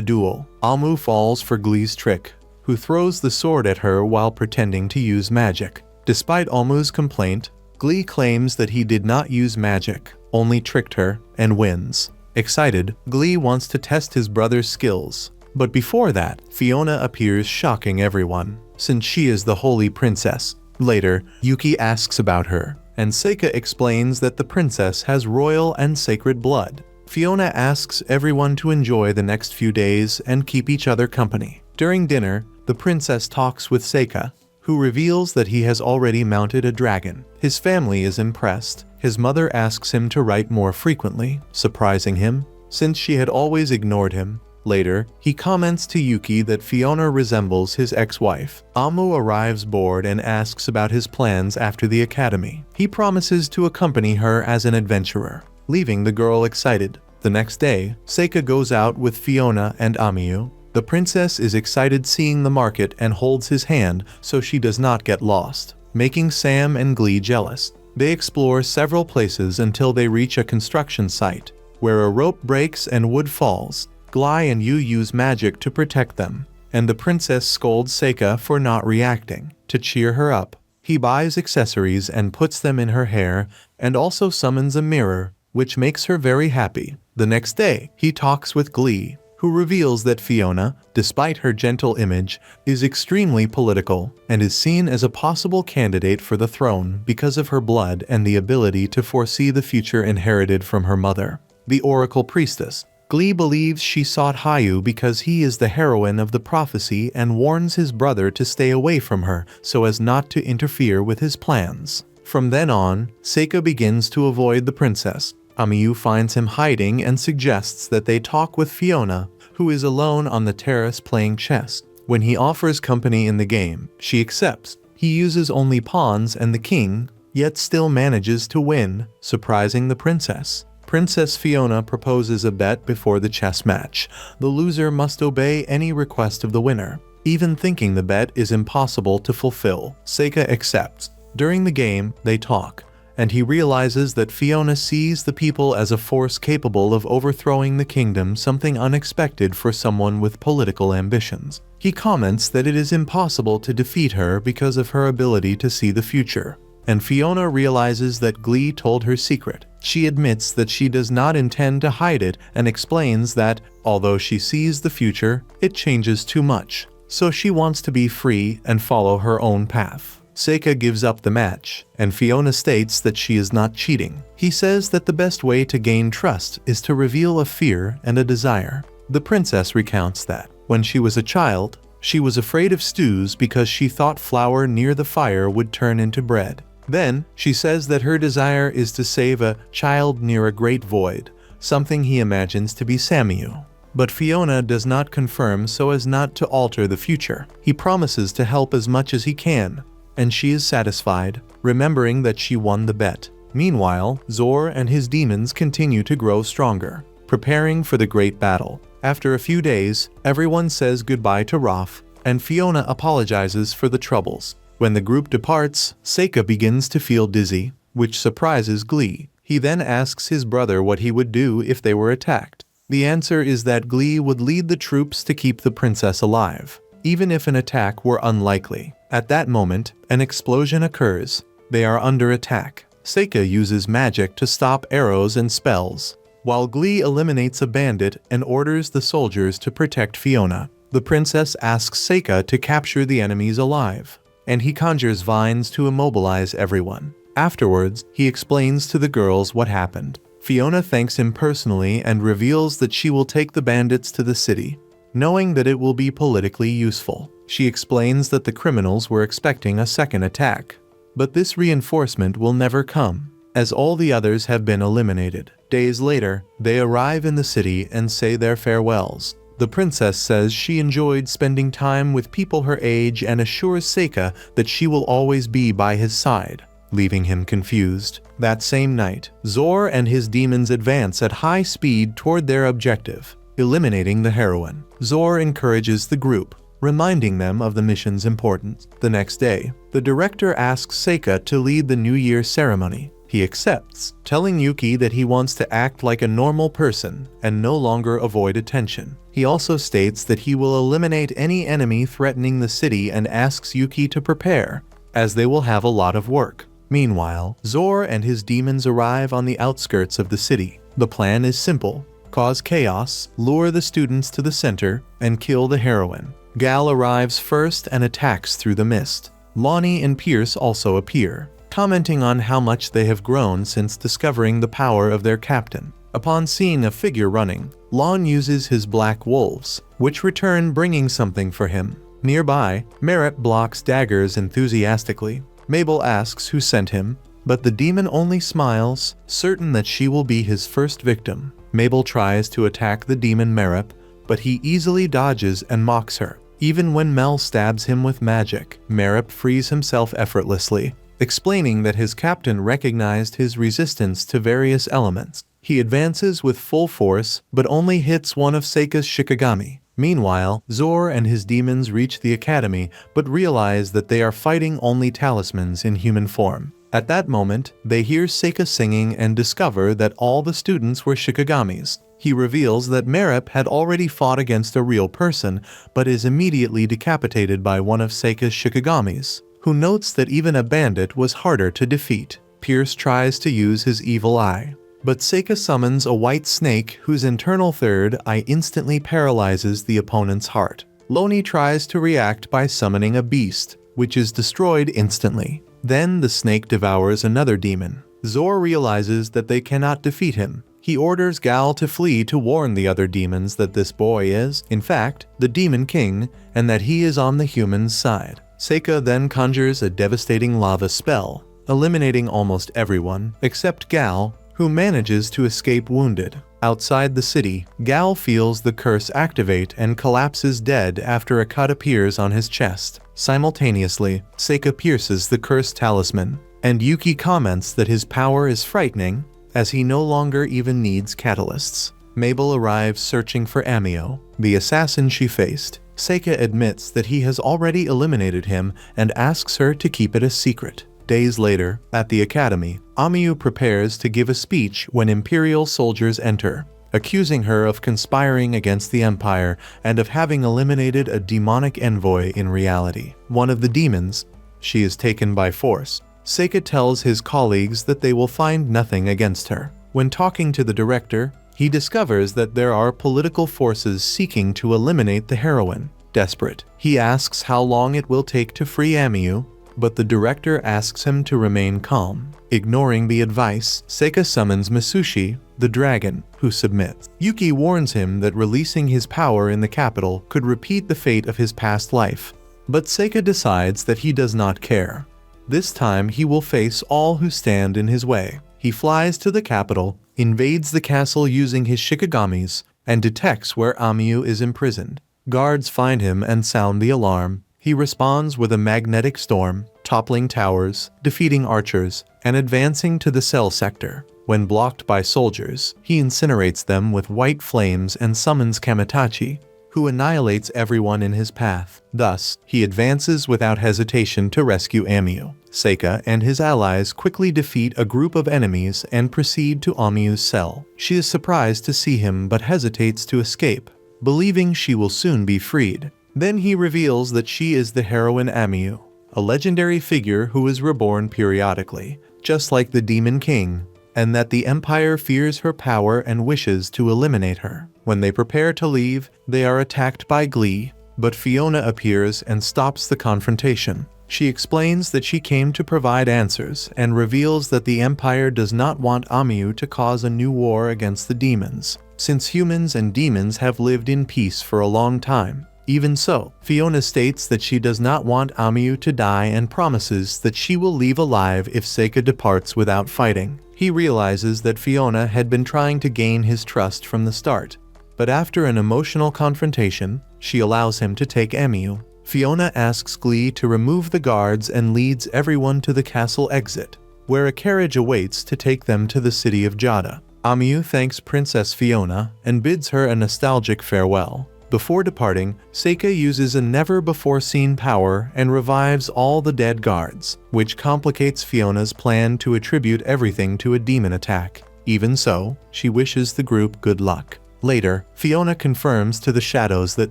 duel, Onmyouji falls for Glee's trick, who throws the sword at her while pretending to use magic. Despite Onmyouji's complaint, Glee claims that he did not use magic, only tricked her, and wins. Excited, Glee wants to test his brother's skills. But before that, Fiona appears, shocking everyone, since she is the holy princess. Later, Yuki asks about her, and Seika explains that the princess has royal and sacred blood. Fiona asks everyone to enjoy the next few days and keep each other company. During dinner, the princess talks with Seika, who reveals that he has already mounted a dragon. His family is impressed. His mother asks him to write more frequently, surprising him, since she had always ignored him. Later, he comments to Yuki that Fiona resembles his ex-wife. Onmyouji arrives bored and asks about his plans after the academy. He promises to accompany her as an adventurer, leaving the girl excited. The next day, Seika goes out with Fiona and Onmyouji. The princess is excited seeing the market and holds his hand so she does not get lost, making Sam and Glee jealous. They explore several places until they reach a construction site, where a rope breaks and wood falls. Glee and Yu use magic to protect them, and the princess scolds Seika for not reacting. To cheer her up, he buys accessories and puts them in her hair, and also summons a mirror, which makes her very happy. The next day, he talks with Glee, who reveals that Fiona, despite her gentle image, is extremely political and is seen as a possible candidate for the throne because of her blood and the ability to foresee the future inherited from her mother, the Oracle Priestess. Glee believes she sought Hayu because he is the heroine of the prophecy and warns his brother to stay away from her so as not to interfere with his plans. From then on, Seika begins to avoid the princess. Onmyouji finds him hiding and suggests that they talk with Fiona, who is alone on the terrace playing chess. When he offers company in the game, she accepts. He uses only pawns and the king, yet still manages to win, surprising the princess. Princess Fiona proposes a bet before the chess match. The loser must obey any request of the winner, even thinking the bet is impossible to fulfill. Seika accepts. During the game, they talk, and he realizes that Fiona sees the people as a force capable of overthrowing the kingdom, something unexpected for someone with political ambitions. He comments that it is impossible to defeat her because of her ability to see the future. And Fiona realizes that Glee told her secret. She admits that she does not intend to hide it and explains that, although she sees the future, it changes too much. So she wants to be free and follow her own path. Seika gives up the match, and Fiona states that she is not cheating. He says that the best way to gain trust is to reveal a fear and a desire. The princess recounts that, when she was a child, she was afraid of stews because she thought flour near the fire would turn into bread. Then, she says that her desire is to save a child near a great void, something he imagines to be Saikyou. But Fiona does not confirm so as not to alter the future. He promises to help as much as he can, and she is satisfied, remembering that she won the bet. Meanwhile, Zor and his demons continue to grow stronger, preparing for the great battle. After a few days, everyone says goodbye to Raph, and Fiona apologizes for the troubles. When the group departs, Seika begins to feel dizzy, which surprises Glee. He then asks his brother what he would do if they were attacked. The answer is that Glee would lead the troops to keep the princess alive, even if an attack were unlikely. At that moment, an explosion occurs. They are under attack. Seika uses magic to stop arrows and spells, while Glee eliminates a bandit and orders the soldiers to protect Fiona. The princess asks Seika to capture the enemies alive, and he conjures vines to immobilize everyone. Afterwards, he explains to the girls what happened. Fiona thanks him personally and reveals that she will take the bandits to the city, knowing that it will be politically useful. She explains that the criminals were expecting a second attack, but this reinforcement will never come, as all the others have been eliminated. Days later, they arrive in the city and say their farewells. The princess says she enjoyed spending time with people her age and assures Seika that she will always be by his side, leaving him confused. That same night, Zor and his demons advance at high speed toward their objective, eliminating the heroine. Zor encourages the group, reminding them of the mission's importance. The next day, the director asks Seika to lead the New Year ceremony. He accepts, telling Yuki that he wants to act like a normal person and no longer avoid attention. He also states that he will eliminate any enemy threatening the city and asks Yuki to prepare, as they will have a lot of work. Meanwhile, Zor and his demons arrive on the outskirts of the city. The plan is simple: cause chaos, lure the students to the center, and kill the heroine. Gal arrives first and attacks through the mist. Lonnie and Pierce also appear, commenting on how much they have grown since discovering the power of their captain. Upon seeing a figure running, Lon uses his black wolves, which return bringing something for him. Nearby, Merritt blocks daggers enthusiastically. Mabel asks who sent him, but the demon only smiles, certain that she will be his first victim. Mabel tries to attack the demon Merritt, but he easily dodges and mocks her. Even when Mel stabs him with magic, Merritt frees himself effortlessly, explaining that his captain recognized his resistance to various elements. He advances with full force, but only hits one of Seika's Shikigami. Meanwhile, Zor and his demons reach the academy, but realize that they are fighting only talismans in human form. At that moment, they hear Seika singing and discover that all the students were Shikigamis. He reveals that Merritt had already fought against a real person, but is immediately decapitated by one of Seika's Shikigamis, who notes that even a bandit was harder to defeat. Pierce tries to use his evil eye, but Seika summons a white snake whose internal third eye instantly paralyzes the opponent's heart. Lonnie tries to react by summoning a beast, which is destroyed instantly. Then the snake devours another demon. Zor realizes that they cannot defeat him. He orders Gal to flee to warn the other demons that this boy is, in fact, the Demon King, and that he is on the human's side. Seika then conjures a devastating lava spell, eliminating almost everyone, except Gal, who manages to escape wounded. Outside the city, Gal feels the curse activate and collapses dead after a cut appears on his chest. Simultaneously, Seika pierces the cursed talisman, and Yuki comments that his power is frightening, as he no longer even needs catalysts. Mabel arrives searching for Amio, the assassin she faced. Seika admits that he has already eliminated him and asks her to keep it a secret. Days later, at the academy, Amio prepares to give a speech when Imperial soldiers enter, accusing her of conspiring against the Empire and of having eliminated a demonic envoy in reality. One of the demons, she is taken by force. Seika tells his colleagues that they will find nothing against her. When talking to the director, he discovers that there are political forces seeking to eliminate the heroine. Desperate, he asks how long it will take to free Amio, but the director asks him to remain calm. Ignoring the advice, Seika summons Masushi, the dragon, who submits. Yuki warns him that releasing his power in the capital could repeat the fate of his past life, but Seika decides that he does not care. This time he will face all who stand in his way. He flies to the capital, invades the castle using his Shikigamis, and detects where Amio is imprisoned. Guards find him and sound the alarm. He responds with a magnetic storm, toppling towers, defeating archers, and advancing to the cell sector. When blocked by soldiers, he incinerates them with white flames and summons Kamitachi, who annihilates everyone in his path. Thus, he advances without hesitation to rescue Amio. Seika and his allies quickly defeat a group of enemies and proceed to Amio's cell. She is surprised to see him but hesitates to escape, believing she will soon be freed. Then he reveals that she is the heroine Amio, a legendary figure who is reborn periodically, just like the Demon King, and that the Empire fears her power and wishes to eliminate her. When they prepare to leave, they are attacked by Glee, but Fiona appears and stops the confrontation. She explains that she came to provide answers and reveals that the Empire does not want Amio to cause a new war against the demons, since humans and demons have lived in peace for a long time. Even so, Fiona states that she does not want Amio to die and promises that she will leave alive if Seika departs without fighting. He realizes that Fiona had been trying to gain his trust from the start, but after an emotional confrontation, she allows him to take Onmyouji. Fiona asks Glee to remove the guards and leads everyone to the castle exit, where a carriage awaits to take them to the city of Jada. Onmyouji thanks Princess Fiona and bids her a nostalgic farewell. Before departing, Seika uses a never-before-seen power and revives all the dead guards, which complicates Fiona's plan to attribute everything to a demon attack. Even so, she wishes the group good luck. Later, Fiona confirms to the shadows that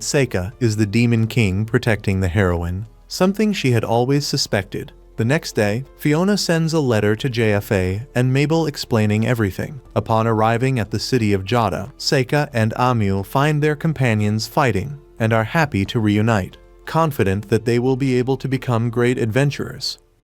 Seika is the Demon King protecting the heroine, something she had always suspected. The next day, Fiona sends a letter to JFA and Mabel explaining everything. Upon arriving at the city of Jada, Seika and Onmyouji find their companions fighting and are happy to reunite, confident that they will be able to become great adventurers.